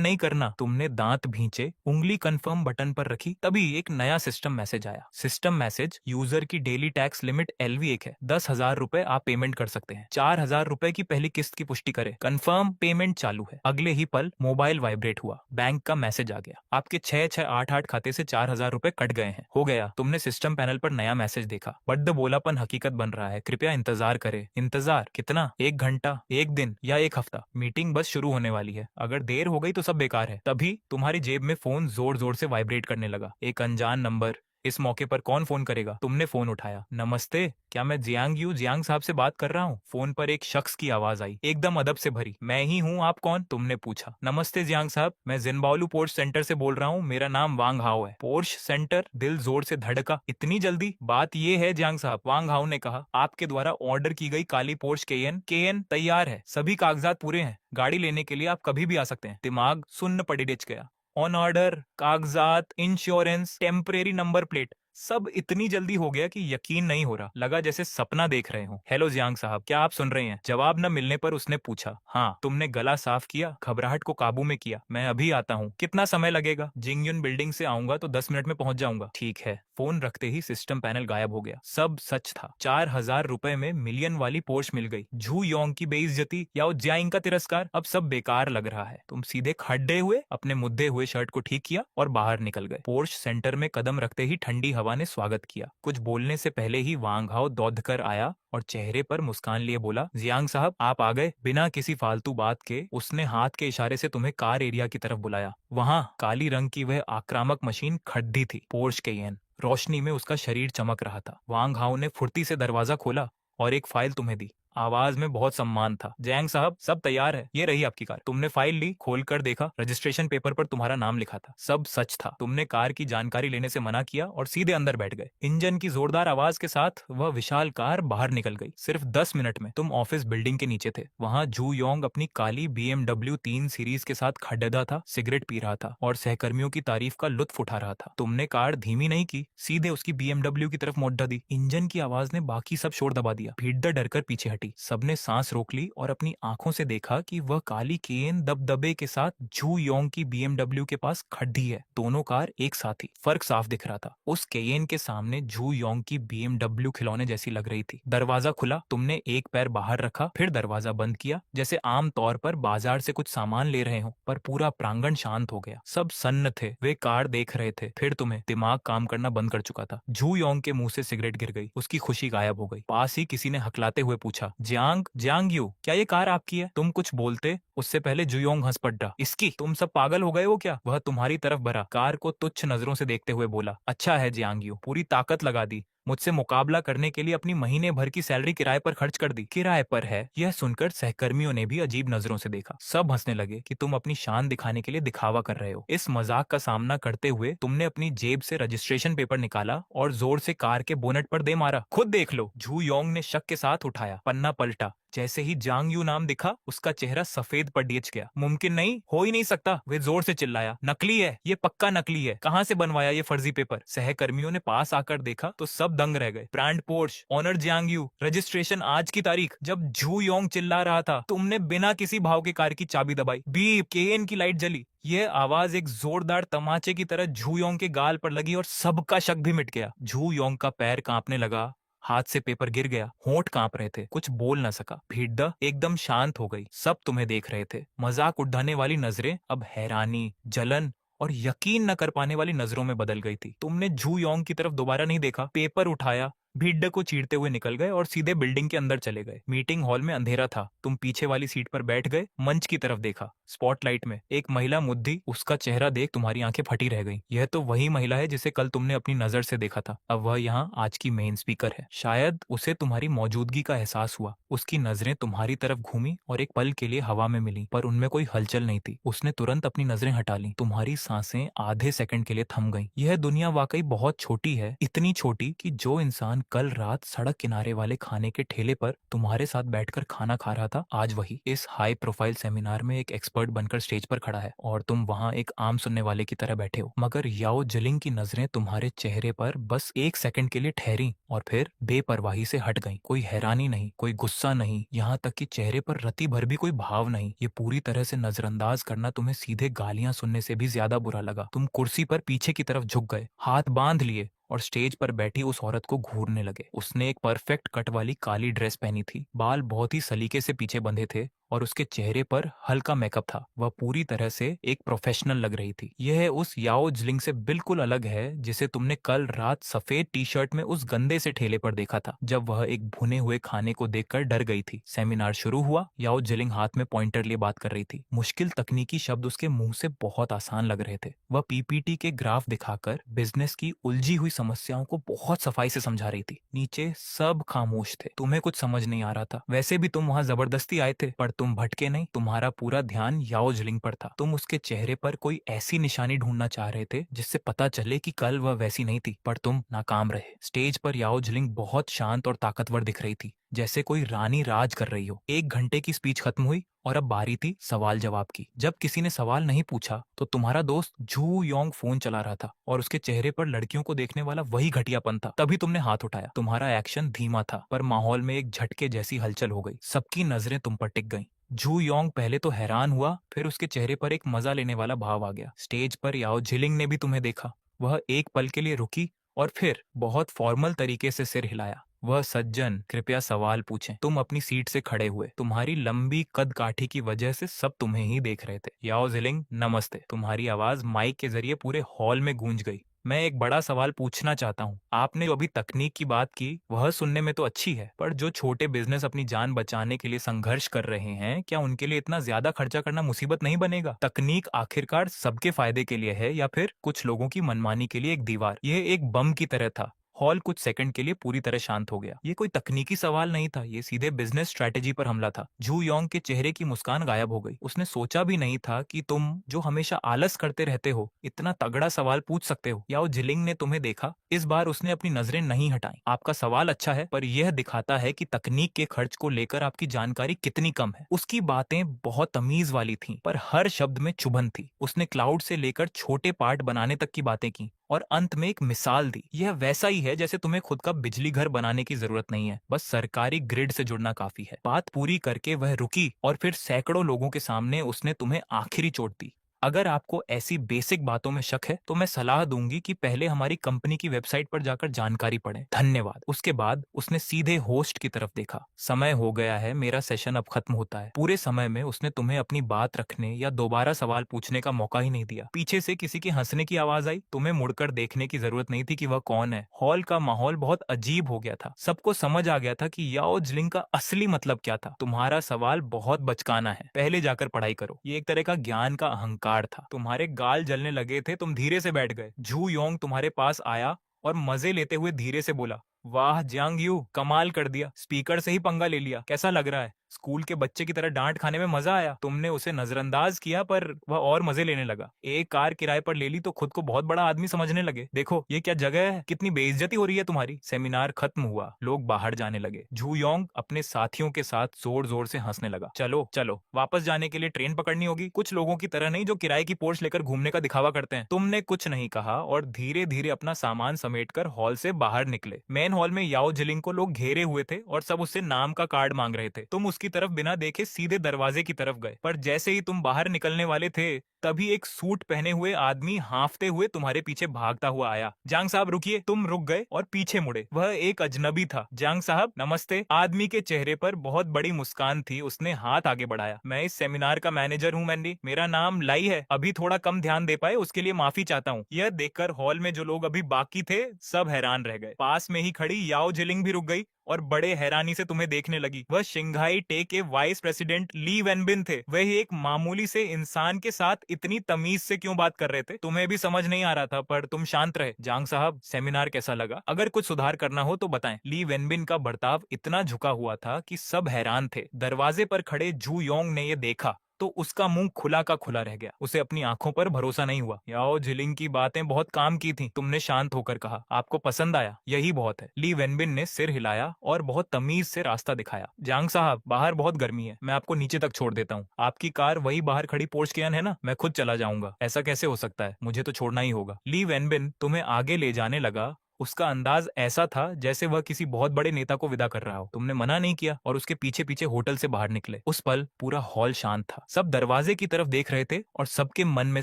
नहीं करना। तुमने दांत भींचे, उंगली कंफर्म बटन पर रखी, तभी एक नया सिस्टम मैसेज आया। सिस्टम मैसेज, यूजर की डेली टैक्स लिमिट LV1 है, 10,000 रुपए आप पेमेंट कर सकते हैं। 4,000 रुपए की पहली किस्त की पुष्टि करें, कंफर्म पेमेंट चालू है। अगले ही पल मोबाइल वाइब्रेट हुआ, बैंक का मैसेज आ गया, आपके 6688 खाते से 4,000 रुपए कट गए हैं। हो गया, तुमने सिस्टम पैनल पर नया मैसेज देखा, बट द बोलापन हकीकत बन रहा है, कृपया इंतजार करें। इंतजार कितना? 1 घंटा, 1 दिन या 1 हफ्ता? मीटिंग बस शुरू होने वाली है, अगर देर हो गई तो सब बेकार है। तभी तुम्हारी जेब में फोन जोर जोर से वाइब्रेट करने लगा। एक अनजान नंबर। इस मौके पर कौन फोन करेगा? तुमने फोन उठाया। नमस्ते, क्या मैं जियांग साहब से बात कर रहा हूँ? फोन पर एक शख्स की आवाज आई, एकदम अदब से भरी। मैं ही हूँ, आप कौन? तुमने पूछा। नमस्ते जियांग साहब, मैं जिनबाओलू पोर्श सेंटर से बोल रहा हूँ, मेरा नाम वांग हाओ है। Porsche centre? दिल जोर से धड़का। इतनी जल्दी? बात ये है जियांग साहब, वांग हाओ ने कहा, आपके द्वारा ऑर्डर की गई काली पोर्श केएन तैयार है, सभी कागजात पूरे हैं, गाड़ी लेने के लिए आप कभी भी आ सकते हैं। दिमाग सुन्न पड़ी डिच गया। ऑन ऑर्डर, कागजात, इंश्योरेंस, टेम्परेरी नंबर प्लेट, सब इतनी जल्दी हो गया कि यकीन नहीं हो रहा। लगा जैसे सपना देख रहे हो। हेलो जियांग साहब, क्या आप सुन रहे हैं? जवाब न मिलने पर उसने पूछा। हाँ। तुमने गला साफ किया, घबराहट को काबू में किया। मैं अभी आता हूँ। कितना समय लगेगा? जिंगयुन बिल्डिंग से आऊंगा तो 10 मिनट में पहुंच जाऊंगा। ठीक है। फोन रखते ही सिस्टम पैनल गायब हो गया। सब सच था। 4,000 रुपए में मिलियन वाली पोर्श मिल गई। झू योंग की बेइज्जती, याओ जियांग का तिरस्कार, अब सब बेकार लग रहा है। तुम सीधे खड़े हुए, अपने मुद्दे हुए शर्ट को ठीक किया और बाहर निकल गए। पोर्श सेंटर में कदम रखते ही ठंडी हवा ने स्वागत किया। कुछ बोलने से पहले ही वांग हाओ दौड़ कर आया और चेहरे पर मुस्कान लिए बोला, जियांग साहब आप आ गए। बिना किसी फालतू बात के उसने हाथ के इशारे से तुम्हें कार एरिया की तरफ बुलाया। वहां काली रंग की वह आक्रामक मशीन खड़ी थी, पोर्श केएन। रोशनी में उसका शरीर चमक रहा था। वांग हाओ ने फुर्ती से दरवाजा खोला और एक फाइल तुम्हें दी। आवाज में बहुत सम्मान था। जियांग साहब, सब तैयार है, ये रही आपकी कार। तुमने फाइल ली, खोलकर देखा, रजिस्ट्रेशन पेपर पर तुम्हारा नाम लिखा था। सब सच था। तुमने कार की जानकारी लेने से मना किया और सीधे अंदर बैठ गए। इंजन की जोरदार आवाज के साथ वह विशाल कार बाहर निकल गई। सिर्फ 10 मिनट में तुम ऑफिस बिल्डिंग के नीचे थे। वहां झू योंग अपनी काली BMW 3 सीरीज के साथ खड़ा था, सिगरेट पी रहा था और सहकर्मियों की तारीफ का लुत्फ उठा रहा था। तुमने कार धीमी नहीं की, सीधे उसकी BMW की तरफ मोड़ दी। इंजन की आवाज ने बाकी सब शोर दबा दिया। भीड़ डरकर पीछे हटी। सबने सांस रोक ली और अपनी आंखों से देखा कि वह काली केएन दबदबे के साथ झू योंग की BMW के पास खड़ी है। दोनों कार एक साथ ही। फर्क साफ दिख रहा था। उस केएन के सामने झू योंग की BMW खिलौने जैसी लग रही थी। दरवाजा खुला, तुमने एक पैर बाहर रखा, फिर दरवाजा बंद किया, जैसे आम तौर पर बाजार से कुछ सामान ले रहे हो। पर पूरा प्रांगण शांत हो गया। सब सन्न थे, वे कार देख रहे थे। फिर तुम्हें दिमाग काम करना बंद कर चुका था। झू योंग के मुंह से सिगरेट गिर गई, उसकी खुशी गायब हो गई। पास ही किसी ने हकलाते हुए पूछा, जियांग यू, क्या ये कार आपकी है? तुम कुछ बोलते उससे पहले जुयोंग हंस पड़ा। इसकी? तुम सब पागल हो गए हो क्या? वह तुम्हारी तरफ भरा, कार को तुच्छ नजरों से देखते हुए बोला, अच्छा है जियांग यू, पूरी ताकत लगा दी, मुझसे मुकाबला करने के लिए अपनी महीने भर की सैलरी किराए पर खर्च कर दी। किराए पर है? यह सुनकर सहकर्मियों ने भी अजीब नजरों से देखा। सब हंसने लगे कि तुम अपनी शान दिखाने के लिए दिखावा कर रहे हो। इस मजाक का सामना करते हुए तुमने अपनी जेब से रजिस्ट्रेशन पेपर निकाला और जोर से कार के बोनट पर दे मारा। खुद देख लो। झू योंग ने शक के साथ उठाया, पन्ना पलटा। जैसे ही जांग यू नाम दिखा, उसका चेहरा सफेद पर डिच गया। मुमकिन नहीं, हो ही नहीं सकता, वे जोर से चिल्लाया। नकली है, ये पक्का नकली है। कहां से बनवाया ये फर्जी पेपर? सहकर्मियों ने पास आकर देखा तो सब दंग रह गए। Brand Porsche, owner Jiang Yu, registration आज की तारीख। जब झू योंग चिल्ला रहा था, तुमने बिना किसी भाव के कार की चाबी दबाई। बीप, केएन की लाइट जली। यह आवाज एक जोरदार तमाचे की तरह झू योंग के गाल पर लगी और सबका शक भी मिट गया। झू योंग का पैर कांपने लगा, हाथ से पेपर गिर गया, होंठ कांप रहे थे, कुछ बोल न सका। भीड़ एकदम शांत हो गई। सब तुम्हें देख रहे थे। मजाक उड़ाने वाली नजरें अब हैरानी, जलन और यकीन न कर पाने वाली नजरों में बदल गई थी। तुमने झू योंग की तरफ दोबारा नहीं देखा, पेपर उठाया, भीड़ को चीरते हुए निकल गए और सीधे बिल्डिंग के अंदर चले गए। मीटिंग हॉल में अंधेरा था। तुम पीछे वाली सीट पर बैठ गए, मंच की तरफ देखा। स्पॉटलाइट में एक महिला मुद्दी, उसका चेहरा देख तुम्हारी आंखें फटी रह गई। यह तो वही महिला है जिसे कल तुमने अपनी नजर से देखा था। अब वह यहाँ आज की मेन स्पीकर है। शायद उसे तुम्हारी मौजूदगी का एहसास हुआ। उसकी नजरें तुम्हारी तरफ घूमी और एक पल के लिए हवा में मिली, पर उनमें कोई हलचल नहीं थी। उसने तुरंत अपनी नजरें हटा ली। तुम्हारी सांसें आधे सेकंड के लिए थम गईं। यह दुनिया वाकई बहुत छोटी है, इतनी छोटी कि जो इंसान कल रात सड़क किनारे वाले खाने के ठेले पर तुम्हारे साथ बैठकर खाना खा रहा था, आज वही इस हाई प्रोफाइल सेमिनार में एक एक्सपर्ट बनकर स्टेज पर खड़ा है और तुम वहां एक आम सुनने वाले की तरह बैठे हो। मगर याओ जिलिंग की नजरें तुम्हारे चेहरे पर बस एक सेकंड के लिए ठहरी और फिर बेपरवाही से हट गईं। कोई हैरानी नहीं, कोई गुस्सा नहीं, यहाँ तक कि चेहरे पर रति भर भी कोई भाव नहीं। ये पूरी तरह से नजरअंदाज करना तुम्हें सीधे गालियां सुनने से भी ज्यादा बुरा लगा। तुम कुर्सी पर पीछे की तरफ झुक गए, हाथ बांध लिए और स्टेज पर बैठी उस औरत को घूरने लगे। उसने एक परफेक्ट कट वाली काली ड्रेस पहनी थी, बाल बहुत ही सलीके से पीछे बंधे थे और उसके चेहरे पर हल्का मेकअप था। वह पूरी तरह से एक प्रोफेशनल लग रही थी। यह उस याओ जिलिंग से बिल्कुल अलग है जिसे तुमने कल रात सफेद टी शर्ट में उस गंदे से ठेले पर देखा था, जब वह एक भुने हुए खाने को देखकर डर गई थी। सेमिनार शुरू हुआ। याओ जिलिंग हाथ में पॉइंटर लिए बात कर रही थी। मुश्किल तकनीकी शब्द उसके मुंह से बहुत आसान लग रहे थे। वह पीपीटी के ग्राफ दिखाकर बिजनेस की उलझी हुई समस्याओं को बहुत सफाई से समझा रही थी। नीचे सब खामोश थे। तुम्हें कुछ समझ नहीं आ रहा था। वैसे भी तुम वहां जबरदस्ती आए थे, पर तुम भटके नहीं। तुम्हारा पूरा ध्यान याओ जिलिंग पर था। तुम उसके चेहरे पर कोई ऐसी निशानी ढूंढना चाह रहे थे जिससे पता चले कि कल वह वैसी नहीं थी, पर तुम नाकाम रहे। स्टेज पर याओ जिलिंग बहुत शांत और ताकतवर दिख रही थी, जैसे कोई रानी राज कर रही हो। 1 घंटे की स्पीच खत्म हुई और अब बारी थी सवाल जवाब की। जब किसी ने सवाल नहीं पूछा तो तुम्हारा दोस्त झू योंग फोन चला रहा था और उसके चेहरे पर लड़कियों को देखने वाला वही घटियापन था। तभी तुमने हाथ उठाया। तुम्हारा एक्शन धीमा था, पर माहौल में एक झटके जैसी हलचल हो गई। सबकी नजरें तुम पर टिक गईं। झू योंग पहले तो हैरान हुआ, फिर उसके चेहरे पर एक मजा लेने वाला भाव आ गया। स्टेज पर याओ जिलिंग ने भी तुम्हें देखा। वह एक पल के लिए रुकी और फिर बहुत फॉर्मल तरीके से सिर हिलाया। वह सज्जन, कृपया सवाल पूछें। तुम अपनी सीट से खड़े हुए। तुम्हारी लंबी कद काठी की वजह से सब तुम्हें ही देख रहे थे। याओ जिलिंग, नमस्ते। तुम्हारी आवाज माइक के जरिए पूरे हॉल में गूंज गई। मैं एक बड़ा सवाल पूछना चाहता हूँ। आपने जो अभी तकनीक की बात की वह सुनने में तो अच्छी है, पर जो छोटे बिजनेस अपनी जान बचाने के लिए संघर्ष कर रहे हैं, क्या उनके लिए इतना ज्यादा खर्चा करना मुसीबत नहीं बनेगा? तकनीक आखिरकार सबके फायदे के लिए है या फिर कुछ लोगों की मनमानी के लिए एक दीवार? यह एक बम की तरह था। हॉल कुछ सेकंड के लिए पूरी तरह शांत हो गया। ये कोई तकनीकी सवाल नहीं था, ये सीधे बिजनेस स्ट्रेटेजी पर हमला था। झू योंग के चेहरे की मुस्कान गायब हो गई। उसने सोचा भी नहीं था कि तुम, जो हमेशा आलस करते रहते हो, इतना तगड़ा सवाल पूछ सकते हो। याओ जिलिंग ने तुम्हें देखा। इस बार उसने अपनी नजरें नहीं हटाई। आपका सवाल अच्छा है, पर यह दिखाता है कि तकनीक के खर्च को लेकर आपकी जानकारी कितनी कम है। उसकी बातें बहुत तमीज वाली थीं, पर हर शब्द में चुभन थी। उसने क्लाउड से लेकर छोटे पार्ट बनाने तक की बातें की और अंत में एक मिसाल दी। यह वैसा ही है जैसे तुम्हें खुद का बिजली घर बनाने की जरूरत नहीं है, बस सरकारी ग्रिड से जुड़ना काफी है। बात पूरी करके वह रुकी और फिर सैकड़ों लोगों के सामने उसने तुम्हें आखिरी चोट दी। अगर आपको ऐसी बेसिक बातों में शक है तो मैं सलाह दूंगी कि पहले हमारी कंपनी की वेबसाइट पर जाकर जानकारी पढ़ें। धन्यवाद। उसके बाद उसने सीधे होस्ट की तरफ देखा। समय हो गया है, मेरा सेशन अब खत्म होता है। पूरे समय में उसने तुम्हें अपनी बात रखने या दोबारा सवाल पूछने का मौका ही नहीं दिया। पीछे से किसी के हंसने की आवाज आई। तुम्हें मुड़कर देखने की जरूरत नहीं थी कि वह कौन है। हॉल का माहौल बहुत अजीब हो गया था। सबको समझ आ गया था कि याओ जिलिंग का असली मतलब क्या था। तुम्हारा सवाल बहुत बचकाना है, पहले जाकर पढ़ाई करो। ये एक तरह का ज्ञान का अहंकार था। तुम्हारे गाल जलने लगे थे, तुम धीरे से बैठ गए। झू योंग तुम्हारे पास आया और मजे लेते हुए धीरे से बोला, वाह जियांग यू, कमाल कर दिया। स्पीकर से ही पंगा ले लिया। कैसा लग रहा है? स्कूल के बच्चे की तरह डांट खाने में मजा आया? तुमने उसे नजरअंदाज किया, पर वह और मजे लेने लगा। एक कार किराए पर ले ली तो खुद को बहुत बड़ा आदमी समझने लगे। देखो ये क्या जगह है, कितनी बेइज्जती हो रही है तुम्हारी। सेमिनार खत्म हुआ, लोग बाहर जाने लगे। झू योंग अपने साथियों के साथ जोर जोर से हंसने लगा। चलो चलो, वापस जाने के लिए ट्रेन पकड़नी होगी। कुछ लोगों की तरह नहीं जो किराए की पोर्श लेकर घूमने का दिखावा करते हैं। तुमने कुछ नहीं कहा और धीरे धीरे अपना सामान समेटकर हॉल से बाहर निकले। मेन हॉल में याओ जिलिंग को लोग घेरे हुए थे और सब उससे नाम का कार्ड मांग रहे थे। तुम उसकी तरफ बिना देखे सीधे दरवाजे की तरफ गए, पर जैसे ही तुम बाहर निकलने वाले थे तभी एक सूट पहने हुए आदमी हांफते हुए तुम्हारे पीछे भागता हुआ आया। जांग साहब रुकिए। तुम रुक गए और पीछे मुड़े। वह एक अजनबी था। जांग साहब नमस्ते। आदमी के चेहरे पर बहुत बड़ी मुस्कान थी। उसने हाथ आगे बढ़ाया। मैं इस सेमिनार का मैनेजर हूँ मैंडी। मेरा नाम लाई है। अभी थोड़ा कम ध्यान दे पाए उसके लिए माफी चाहता हूँ। यह देखकर हॉल में जो लोग अभी बाकी थे सब हैरान रह गए। पास में ही खड़ी याओ जिलिंग भी रुक गई और बड़े हैरानी से तुम्हें देखने लगी। वह शिंघाई टे के वाइस प्रेसिडेंट ली वेनबिन थे। वह एक मामूली से इंसान के साथ इतनी तमीज से क्यों बात कर रहे थे तुम्हें भी समझ नहीं आ रहा था, पर तुम शांत रहे। जांग साहब सेमिनार कैसा लगा? अगर कुछ सुधार करना हो तो बताएं। ली वेनबिन का बर्ताव इतना झुका हुआ था कि सब हैरान थे। दरवाजे पर खड़े जू योंग ने यह देखा तो उसका मुंह खुला का खुला रह गया। उसे अपनी आंखों पर भरोसा नहीं हुआ। याओ जिलिंग की बातें बहुत काम की थी। तुमने शांत होकर कहा, आपको पसंद आया, यही बहुत है। ली वेनबिन ने सिर हिलाया और बहुत तमीज से रास्ता दिखाया। जांग साहब बाहर बहुत गर्मी है, मैं आपको नीचे तक छोड़ देता हूँ। आपकी कार वही बाहर खड़ी पोर्च कियन है ना? मैं खुद चला जाऊंगा। ऐसा कैसे हो सकता है? मुझे तो छोड़ना ही होगा। ली वेनबिन तुम्हें आगे ले जाने लगा। उसका अंदाज ऐसा था जैसे वह किसी बहुत बड़े नेता को विदा कर रहा हो। तुमने मना नहीं किया और उसके पीछे पीछे होटल से बाहर निकले। उस पल पूरा हॉल शांत था। सब दरवाजे की तरफ देख रहे थे और सबके मन में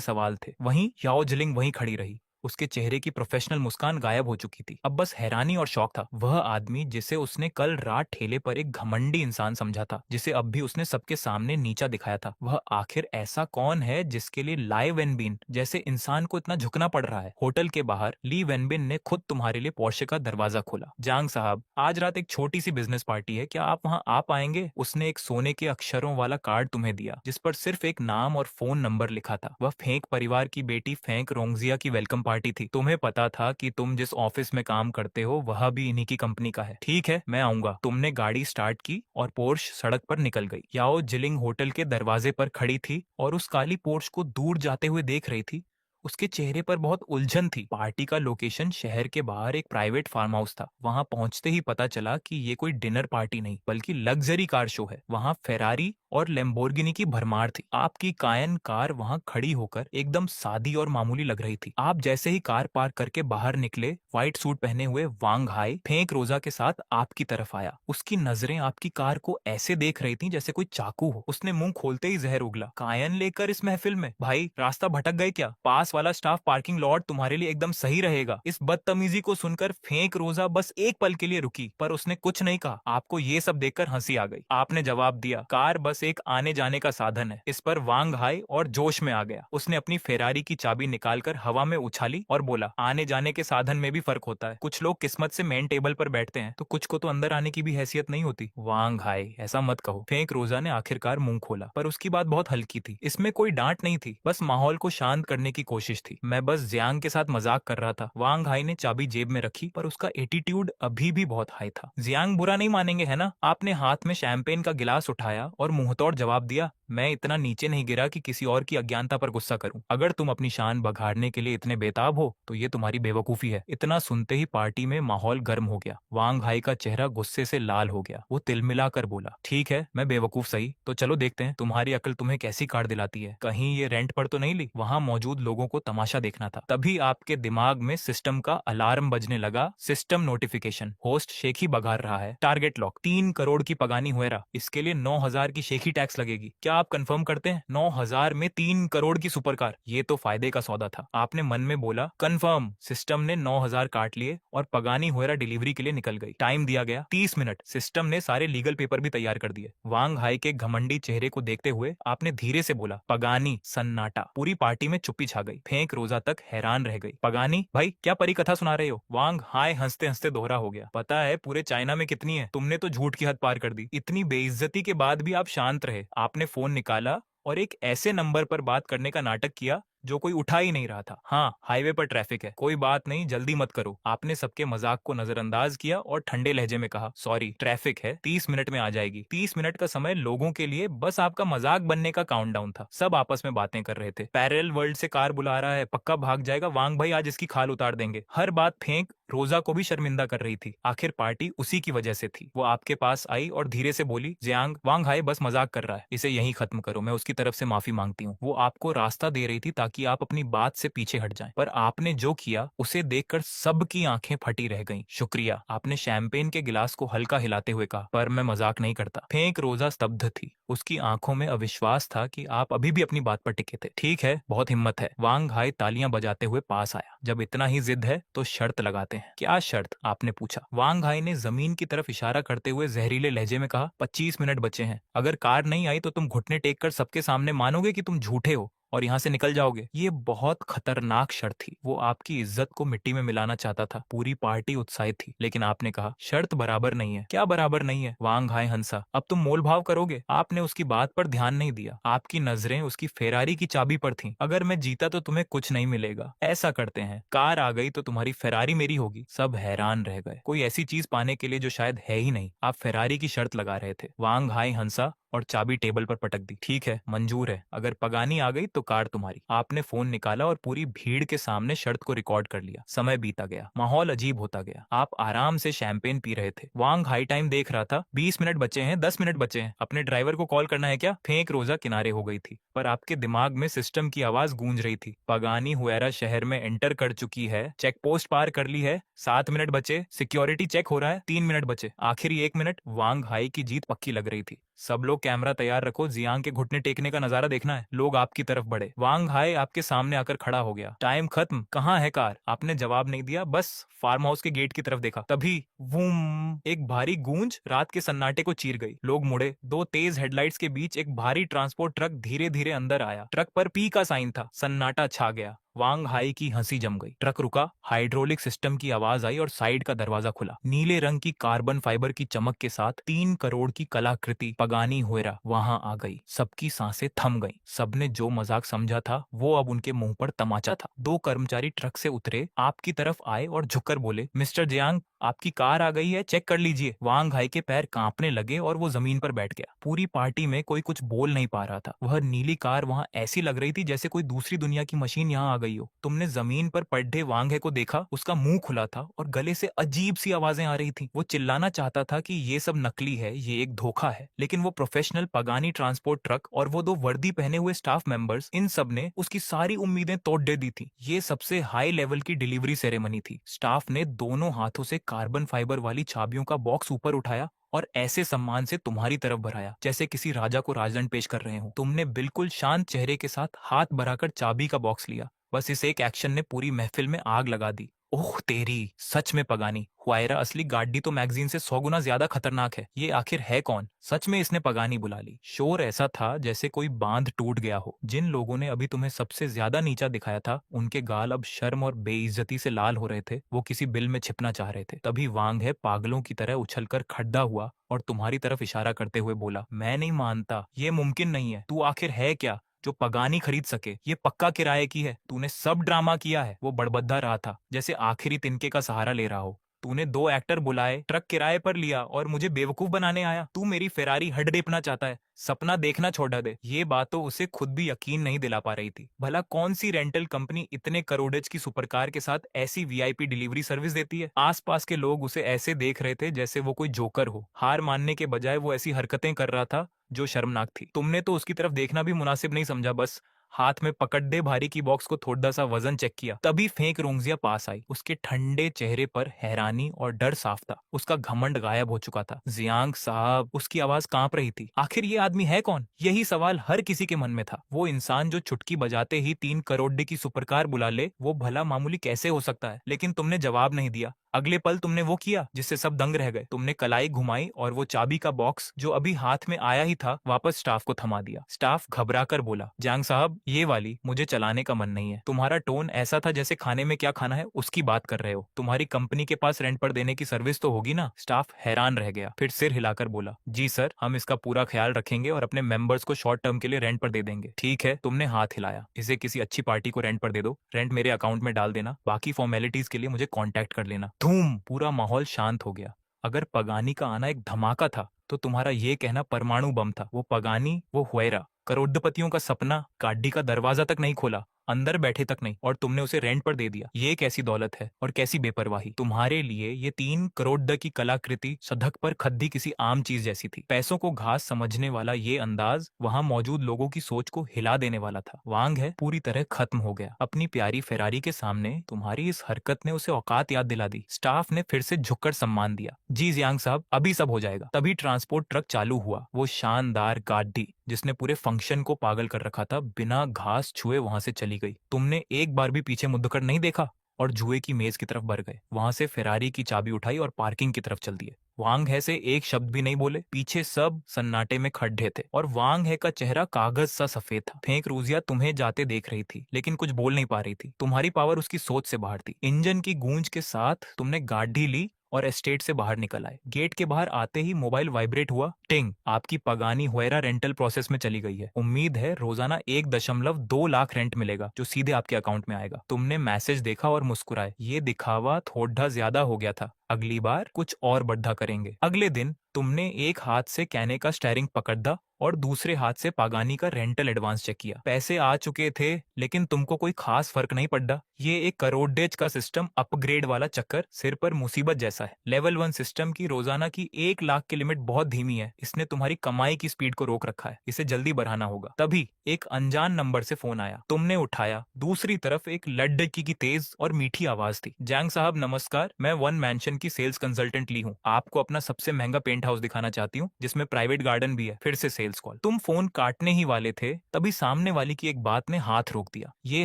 सवाल थे। वहीं याओ जिलिंग वहीं खड़ी रही। उसके चेहरे की प्रोफेशनल मुस्कान गायब हो चुकी थी। अब बस हैरानी और शौक था। वह आदमी जिसे उसने कल रात ठेले पर एक घमंडी इंसान समझा था, जिसे अब भी उसने सबके सामने नीचा दिखाया था, वह आखिर ऐसा कौन है जिसके लिए लाई वेनबिन जैसे इंसान को इतना झुकना पड़ रहा है? होटल के बाहर ली वेनबिन ने खुद तुम्हारे लिए पोर्शे का दरवाजा खोला। जांग साहब आज रात एक छोटी सी बिजनेस पार्टी है, क्या आप वहाँ आ पाएंगे? उसने एक सोने के अक्षरों वाला कार्ड तुम्हें दिया जिस पर सिर्फ एक नाम और फोन नंबर लिखा था। वह फेंक परिवार की बेटी फेंक रोंगजिया की वेलकम पार्टी थी। तुम्हें पता था कि तुम जिस ऑफिस में काम करते हो वह भी इन्हीं की कंपनी का है। ठीक है मैं आऊंगा। तुमने गाड़ी स्टार्ट की और पोर्श सड़क पर निकल गई। याओ जिलिंग होटल के दरवाजे पर खड़ी थी और उस काली पोर्श को दूर जाते हुए देख रही थी। उसके चेहरे पर बहुत उलझन थी। पार्टी का लोकेशन शहर के बाहर एक प्राइवेट फार्म हाउस था। वहां पहुंचते ही पता चला कि ये कोई डिनर पार्टी नहीं बल्कि लग्जरी कार शो है। वहां फेरारी और लैम्बोर्गिनी की भरमार थी। आपकी कायन कार वहां खड़ी होकर एकदम सादी और मामूली लग रही थी। आप जैसे ही कार पार्क करके बाहर निकले, व्हाइट सूट पहने हुए वांग हाई फेंक रोजा के साथ आपकी तरफ आया। उसकी नजरें आपकी कार को ऐसे देख रही थी जैसे कोई चाकू हो। उसने मुंह खोलते ही जहर उगला। कायन लेकर इस महफिल में? भाई रास्ता भटक गए क्या? पास वाला स्टाफ पार्किंग लॉट तुम्हारे लिए एकदम सही रहेगा। इस बदतमीजी को सुनकर फेंक रोजा बस एक पल के लिए रुकी, पर उसने कुछ नहीं कहा। आपको ये सब देखकर हंसी आ गई। आपने जवाब दिया, कार बस एक आने जाने का साधन है। इस पर वांग हाई और जोश में आ गया। उसने अपनी फेरारी की चाबी निकालकर हवा में उछाली और बोला, आने जाने के साधन में भी फर्क होता है। कुछ लोग किस्मत से मेन टेबल पर बैठते हैं तो कुछ को तो अंदर आने की भी हैसियत नहीं होती। वांग हाई ऐसा मत कहो। फेंक रोजा ने आखिरकार मुंह खोला, पर उसकी बात बहुत हल्की थी। इसमें कोई डांट नहीं थी, बस माहौल को शांत करने की कोशिश थी। मैं बस जियांग के साथ मजाक कर रहा था। वांग हाई ने चाबी जेब में रखी, पर उसका एटीट्यूड अभी भी बहुत हाई था। जियांग बुरा नहीं मानेंगे है ना? आपने हाथ में शैंपेन का गिलास उठाया और मुंहतोड़ जवाब दिया, मैं इतना नीचे नहीं गिरा कि किसी और की अज्ञानता पर गुस्सा करूं। अगर तुम अपनी शान बघाड़ने के लिए इतने बेताब हो तो ये तुम्हारी बेवकूफी है। इतना सुनते ही पार्टी में माहौल गर्म हो गया। वांग हाई का चेहरा गुस्से से लाल हो गया। वो तिलमिलाकर बोला, ठीक है मैं बेवकूफ सही, तो चलो देखते हैं तुम्हारी अकल तुम्हें कैसी कार दिलाती है। कहीं ये रेंट पर तो नहीं ली? वहां मौजूद लोगों को तमाशा देखना था। तभी आपके दिमाग में सिस्टम का अलार्म बजने लगा। सिस्टम नोटिफिकेशन, होस्ट शेखी बघार रहा है, टारगेट लॉक, 3 करोड़ की पगानी हुएरा, इसके लिए 9,000 की शेखी टैक्स लगेगी। क्या आप कंफर्म करते हैं? 9,000 में 3 करोड़ की सुपरकार, ये तो फायदे का सौदा था। आपने मन में बोला, कंफर्म। सिस्टम ने 9,000 काट लिए और पगानी हुएरा डिलीवरी के लिए निकल गई। टाइम दिया गया 30 मिनट। सिस्टम ने सारे लीगल पेपर भी तैयार कर दिए। वांग हाई के घमंडी चेहरे को देखते हुए आपने धीरे से बोला, पगानी। सन्नाटा। पूरी पार्टी में चुप्पी छा गई। फेंक रोजा तक हैरान रह गई। पगानी भाई क्या परी कथा सुना रहे हो? वांग हाई हंसते हंसते दोहरा हो गया, पता है पूरे चाइना में कितनी है? तुमने तो झूठ की हद पार कर दी। इतनी बेइज्जती के बाद भी आप शांत रहे। आपने फोन निकाला और एक ऐसे नंबर पर बात करने का नाटक किया जो कोई उठा ही नहीं रहा था। हाँ हाईवे पर ट्रैफिक है, कोई बात नहीं, जल्दी मत करो। आपने सबके मजाक को नजरअंदाज किया और ठंडे लहजे में कहा, सॉरी ट्रैफिक है, 30 मिनट में आ जाएगी। 30 मिनट का समय लोगों के लिए बस आपका मजाक बनने का काउंटडाउन था। सब आपस में बातें कर रहे थे। पैरेलल वर्ल्ड से कार बुला रहा है, पक्का भाग जाएगा। वांग भाई आज इसकी खाल उतार देंगे। हर बात फेंक रोजा को भी शर्मिंदा कर रही थी। आखिर पार्टी उसी की वजह से थी। वो आपके पास आई और धीरे से बोली, जियांग वांग हाई बस मजाक कर रहा है, इसे यहीं खत्म करो, मैं उसकी तरफ से माफी मांगती हूँ। वो आपको रास्ता दे रही थी ताकि ताकि आप अपनी बात से पीछे हट जाएं, पर आपने जो किया उसे देखकर सबकी आंखें फटी रह गईं। शुक्रिया, आपने शैंपेन के गिलास को हल्का हिलाते हुए कहा, पर मैं मजाक नहीं करता। फेंक रोजा स्तब्ध थी। उसकी आंखों में अविश्वास था कि आप अभी भी अपनी बात पर टिके थे। ठीक है, बहुत हिम्मत है। वांग हाई तालियां बजाते हुए पास आया। जब इतना ही जिद है तो शर्त लगाते हैं। क्या शर्त? आपने पूछा। वांग हाई ने जमीन की तरफ इशारा करते हुए जहरीले लहजे में कहा, 25 मिनट बचे हैं। अगर कार नहीं आई तो तुम घुटने टेक कर सबके सामने मानोगे कि तुम झूठे हो और यहाँ से निकल जाओगे। ये बहुत खतरनाक शर्त थी। वो आपकी इज्जत को मिट्टी में मिलाना चाहता था। पूरी पार्टी उत्साहित थी, लेकिन आपने कहा, शर्त बराबर नहीं है। क्या बराबर नहीं है? वांग हाय हंसा। अब तुम मोल भाव करोगे? आपने उसकी बात पर ध्यान नहीं दिया। आपकी नजरें उसकी फेरारी की चाबी पर थीं। अगर मैं जीता तो तुम्हें कुछ नहीं मिलेगा। ऐसा करते हैं, कार आ गई तो तुम्हारी फेरारी मेरी होगी। सब हैरान रह गए। कोई ऐसी चीज पाने के लिए जो शायद है ही नहीं। आप फेरारी की शर्त लगा रहे थे। वांग हाय हंसा और चाबी टेबल पर पटक दी। ठीक है, मंजूर है। अगर पगानी आ गई तो कार तुम्हारी। आपने फोन निकाला और पूरी भीड़ के सामने शर्त को रिकॉर्ड कर लिया। समय बीता गया। माहौल अजीब होता गया। आप आराम से शैंपेन पी रहे थे। वांग हाई टाइम देख रहा था। 20 मिनट बचे हैं, 10 मिनट बचे हैं। अपने ड्राइवर को कॉल करना है क्या? फेंक रोजा किनारे हो गई थी, पर आपके दिमाग में सिस्टम की आवाज गूंज रही थी। पगानी हुएरा शहर में एंटर कर चुकी है। चेक पोस्ट पार कर ली है। 7 मिनट बचे। सिक्योरिटी चेक हो रहा है। 3 मिनट बचे। आखिरी 1 मिनट। वांग हाई की जीत पक्की लग रही थी। सब लोग कैमरा तैयार रखो, जियांग के घुटने टेकने का नजारा देखना है। लोग आपकी तरफ बढ़े। वांग हाय आपके सामने आकर खड़ा हो गया। टाइम खत्म। कहाँ है कार? आपने जवाब नहीं दिया, बस फार्म हाउस के गेट की तरफ देखा। तभी वूम, एक भारी गूंज रात के सन्नाटे को चीर गई। लोग मुड़े। 2 तेज हेडलाइट्स के बीच एक भारी ट्रांसपोर्ट ट्रक धीरे धीरे अंदर आया। ट्रक पर पी का साइन था। सन्नाटा छा गया। वांग हाई की हंसी जम गई। ट्रक रुका। हाइड्रोलिक सिस्टम की आवाज आई और साइड का दरवाजा खुला। नीले रंग की कार्बन फाइबर की चमक के साथ 3 करोड़ की कलाकृति पगानी हुएरा वहां आ गई। सबकी सांसें थम गईं। सबने जो मजाक समझा था वो अब उनके मुंह पर तमाचा था। 2 कर्मचारी ट्रक से उतरे, आपकी तरफ आए और झुककर बोले, मिस्टर जियांग, आपकी कार आ गई है, चेक कर लीजिए। वांग हाई के पैर कांपने लगे और वो जमीन पर बैठ गया। पूरी पार्टी में कोई कुछ बोल नहीं पा रहा था। वह नीली कार वहां ऐसी लग रही थी जैसे कोई दूसरी दुनिया की मशीन यहाँ आ गई हो। तुमने जमीन पर पड्ढे वांग को देखा। उसका मुंह खुला था और गले से अजीब सी आवाजें आ रही थी। वो चिल्लाना चाहता था कि ये सब नकली है, ये एक धोखा है, लेकिन वो प्रोफेशनल पगानी ट्रांसपोर्ट ट्रक और वो 2 वर्दी पहने हुए स्टाफ मेंबर्स, इन सब ने उसकी सारी उम्मीदें तोड़ दे दी थी। ये सबसे हाई लेवल की डिलीवरी सेरेमनी थी। स्टाफ ने दोनों हाथों से कार्बन फाइबर वाली चाबियों का बॉक्स ऊपर उठाया और ऐसे सम्मान से तुम्हारी तरफ बढ़ाया जैसे किसी राजा को राजदंड पेश कर रहे हो। तुमने बिल्कुल शांत चेहरे के साथ हाथ बढ़ाकर चाबी का बॉक्स लिया। बस इस एक एक्शन ने पूरी महफिल में आग लगा दी। ओह तेरी, सच में पगानी हुआयरा असली गाड़ी तो मैगजीन से 100 गुना ज्यादा खतरनाक है। ये आखिर है कौन? सच में इसने पगानी बुला ली। शोर ऐसा था जैसे कोई बांध टूट गया हो। जिन लोगों ने अभी तुम्हें सबसे ज्यादा नीचा दिखाया था, उनके गाल अब शर्म और बेइज्जती से लाल हो रहे थे। वो किसी बिल में छिपना चाह रहे थे। तभी वांग है पागलों की तरह उछलकर खड़ा हुआ और तुम्हारी तरफ इशारा करते हुए बोला, मैं नहीं मानता, ये मुमकिन नहीं है। तू आखिर है क्या जो पगानी खरीद सके? ये पक्का किराए की है। तूने सब ड्रामा किया है। वो बड़बद्दा रहा था जैसे आखिरी तिनके का सहारा ले रहा हो। तूने 2 एक्टर बुलाए, ट्रक किराए पर लिया और मुझे बेवकूफ बनाने आया। तू मेरी फेरारी हड डेपना चाहता है। सपना देखना छोड़ दे। ये बात तो उसे खुद भी यकीन नहीं दिला पा रही थी। भला कौन सी रेंटल कंपनी इतने करोड़ज की सुपरकार के साथ ऐसी वीआईपी डिलीवरी सर्विस देती है? आसपास के लोग उसे ऐसे देख रहे थे जैसे वो कोई जोकर हो। हार मानने के बजाय वो ऐसी हरकतें कर रहा था जो शर्मनाक थी। तुमने तो उसकी तरफ देखना भी मुनासिब नहीं समझा। बस हाथ में पकड़े भारी की बॉक्स को थोड़ा सा वजन चेक किया। तभी फेंक रोंगजिया पास आई। उसके ठंडे चेहरे पर हैरानी और डर साफ था। उसका घमंड गायब हो चुका था। जियांग साहब, उसकी आवाज कांप रही थी। आखिर ये आदमी है कौन? यही सवाल हर किसी के मन में था। वो इंसान जो चुटकी बजाते ही 3 करोड़ की सुपरकार बुला ले, वो भला मामूली कैसे हो सकता है? लेकिन तुमने जवाब नहीं दिया। अगले पल तुमने वो किया जिससे सब दंग रह गए। तुमने कलाई घुमाई और वो चाबी का बॉक्स जो अभी हाथ में आया ही था वापस स्टाफ को थमा दिया। स्टाफ घबराकर बोला, जियांग साहब, ये वाली मुझे चलाने का मन नहीं है। तुम्हारा टोन ऐसा था जैसे खाने में क्या खाना है उसकी बात कर रहे हो। तुम्हारी कंपनी के पास रेंट पर देने की सर्विस तो होगी ना? स्टाफ हैरान रह गया, फिर सिर हिलाकर बोला, जी सर, हम इसका पूरा ख्याल रखेंगे और अपने मेंबर्स को शॉर्ट टर्म के लिए रेंट पर दे देंगे। ठीक है, तुमने हाथ हिलाया। इसे किसी अच्छी पार्टी को रेंट पर दे दो। रेंट मेरे अकाउंट में डाल देना। बाकी फॉर्मेलिटीज के लिए मुझे कॉन्टैक्ट कर लेना। धूम, पूरा माहौल शांत हो गया। अगर पगानी का आना एक धमाका था तो तुम्हारा ये कहना परमाणु बम था। वो पगानी, वो हुएरा, करोड़पतियों का सपना, गाड़ी का दरवाजा तक नहीं खोला अंदर बैठे तक नहीं, और तुमने उसे रेंट पर दे दिया। ये कैसी दौलत है और कैसी बेपरवाही। तुम्हारे लिए ये 3 करोड़ की कलाकृति सधक पर खद्दी किसी आम चीज जैसी थी। पैसों को घास समझने वाला ये अंदाज वहां मौजूद लोगों की सोच को हिला देने वाला था। वांग है पूरी तरह खत्म हो गया। अपनी प्यारी फेरारी के सामने तुम्हारी इस हरकत ने उसे औकात याद दिला दी। स्टाफ ने फिर से झुककर सम्मान दिया। जी जियांग साहब, अभी सब हो जाएगा। तभी ट्रांसपोर्ट ट्रक चालू हुआ। वो शानदार गाड़ी जिसने पूरे फंक्शन को पागल कर रखा था, बिना घास छुए वहां से चली गई। तुमने एक बार भी पीछे मुड़कर नहीं देखा और जुए की मेज की तरफ बढ़ गए। वहां से फेरारी की चाबी उठाई और पार्किंग की तरफ चल दिए। वांग है से एक शब्द भी नहीं बोले। पीछे सब सन्नाटे में खड्डे थे और वांग है का चेहरा कागज सा सफेद था। फेंक रूजिया तुम्हें जाते देख रही थी, लेकिन कुछ बोल नहीं पा रही थी। तुम्हारी पावर उसकी सोच से बाहर थी। इंजन की गूंज के साथ तुमने गाड़ी ली और एस्टेट से बाहर निकल आए। गेट के बाहर आते ही मोबाइल वाइब्रेट हुआ। टिंग, आपकी पगानी हुएरा रेंटल प्रोसेस में चली गई है। उम्मीद है रोजाना 1.2 लाख रेंट मिलेगा जो सीधे आपके अकाउंट में आएगा। तुमने मैसेज देखा और मुस्कुराए। ये दिखावा थोड़ा ज्यादा हो गया था। अगली बार कुछ और बढ़ा करेंगे। अगले दिन तुमने एक हाथ से कैने का स्टेयरिंग पकड़ा और दूसरे हाथ से पागानी का रेंटल एडवांस चेक किया। पैसे आ चुके थे, लेकिन तुमको कोई खास फर्क नहीं पड़ा। ये एक करोड़ेज का सिस्टम अपग्रेड वाला चक्कर सिर पर मुसीबत जैसा है। लेवल 1 सिस्टम की रोजाना की 1 लाख की लिमिट बहुत धीमी है। इसने तुम्हारी कमाई की स्पीड को रोक रखा है। इसे जल्दी बढ़ाना होगा। तभी एक अनजान नंबर से फोन आया। तुमने उठाया। दूसरी तरफ एक लड़की की तेज और मीठी आवाज थी। जैंग साहब नमस्कार, मैं वन मैंशन की सेल्स कंसल्टेंट ली हूँ। आपको अपना सबसे महंगा पेंट हाउस दिखाना चाहती हूँ जिसमें प्राइवेट गार्डन भी है। फिर से सेल्स कॉल। तुम फोन काटने ही वाले थे, तभी सामने वाली की एक बात ने हाथ रोक दिया। ये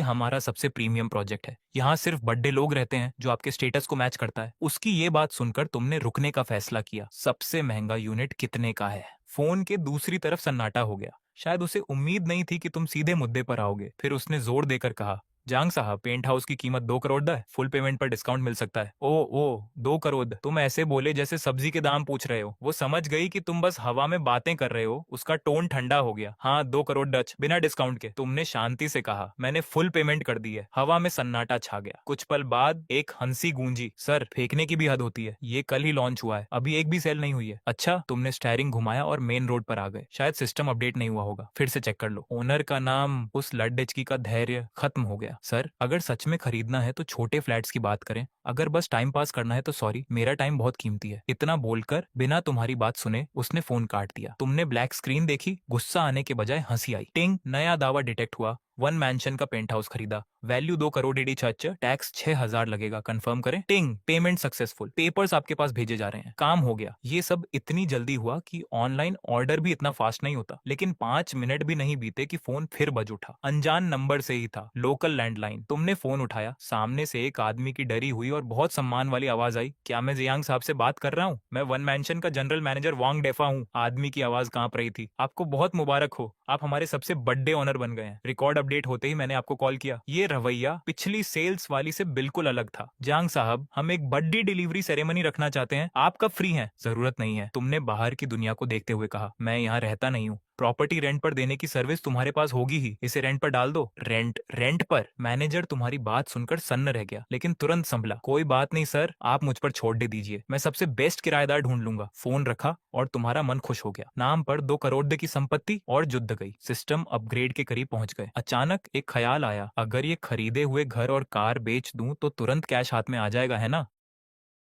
हमारा सबसे प्रीमियम प्रोजेक्ट है। यहाँ सिर्फ बड़े लोग रहते हैं जो आपके स्टेटस को मैच करता है। उसकी ये बात सुनकर तुमने रुकने का फैसला किया। सबसे महंगा यूनिट कितने का है? फोन के दूसरी तरफ सन्नाटा हो गया। शायद उसे उम्मीद नहीं थी कि तुम सीधे मुद्दे पर आओगे। फिर उसने जोर देकर कहा, जांग साहब, पेंट हाउस की कीमत 2 करोड़ है। फुल पेमेंट पर डिस्काउंट मिल सकता है। ओ 2 करोड़? तुम ऐसे बोले जैसे सब्जी के दाम पूछ रहे हो। वो समझ गई कि तुम बस हवा में बातें कर रहे हो। उसका टोन ठंडा हो गया। हाँ, 2 करोड़ डच, बिना डिस्काउंट के। तुमने शांति से कहा, मैंने फुल पेमेंट कर दी है। हवा में सन्नाटा छा गया। कुछ पल बाद एक हंसी गूंजी। सर, फेंकने की भी हद होती है। ये कल ही लॉन्च हुआ है, अभी एक भी सेल नहीं हुई है। अच्छा, तुमने स्टेयरिंग घुमाया और मेन रोड पर आ गए। शायद सिस्टम अपडेट नहीं हुआ होगा, फिर से चेक कर लो। ओनर का नाम, उस लड्डेचकी का धैर्य खत्म हो गया। सर, अगर सच में खरीदना है तो छोटे फ्लैट्स की बात करें। अगर बस टाइम पास करना है तो सॉरी, मेरा टाइम बहुत कीमती है। इतना बोलकर बिना तुम्हारी बात सुने उसने फोन काट दिया। तुमने ब्लैक स्क्रीन देखी। गुस्सा आने के बजाय हंसी आई। टिंग, नया दावा डिटेक्ट हुआ। वन मैंशन का पेंट हाउस खरीदा। वैल्यू 2 करोड़ डी छच, टैक्स 6,000 लगेगा। कंफर्म करें? टिंग, पेमेंट सक्सेसफुल। पेपर्स आपके पास भेजे जा रहे हैं। काम हो गया। ये सब इतनी जल्दी हुआ कि ऑनलाइन ऑर्डर भी इतना फास्ट नहीं होता। लेकिन 5 मिनट भी नहीं बीते कि फोन फिर बज उठा। अनजान नंबर से ही था, लोकल लैंडलाइन। तुमने फोन उठाया। सामने से एक आदमी की डरी हुई और बहुत सम्मान वाली आवाज आई। क्या मैं जियांग साहब से बात कर रहा हूँ? मैं वन मैंशन का जनरल मैनेजर वांग डेफा हूँ। आदमी की आवाज कांप रही थी। आपको बहुत मुबारक हो, आप हमारे सबसे बड़े ओनर बन गए हैं। रिकॉर्ड अपडेट होते ही मैंने आपको कॉल किया। ये रवैया पिछली सेल्स वाली से बिल्कुल अलग था। जांग साहब, हम एक बड़ी डिलीवरी सेरेमनी रखना चाहते हैं। आप कब फ्री हैं? जरूरत नहीं है, तुमने बाहर की दुनिया को देखते हुए कहा। मैं यहाँ रहता नहीं हूँ। प्रॉपर्टी रेंट पर देने की सर्विस तुम्हारे पास होगी ही। इसे रेंट पर डाल दो। रेंट पर? मैनेजर तुम्हारी बात सुनकर सन्न रह गया, लेकिन तुरंत संभला। कोई बात नहीं सर, आप मुझ पर छोड़ दे दीजिए, मैं सबसे बेस्ट किराएदार ढूंढ लूंगा। फोन रखा और तुम्हारा मन खुश हो गया। नाम पर 2 करोड़ की संपत्ति और जुद्ध गई। सिस्टम अपग्रेड के करीब पहुंच गए। अचानक एक ख्याल आया, अगर ये खरीदे हुए घर और कार बेच दूं तो तुरंत कैश हाथ में आ जाएगा, है ना?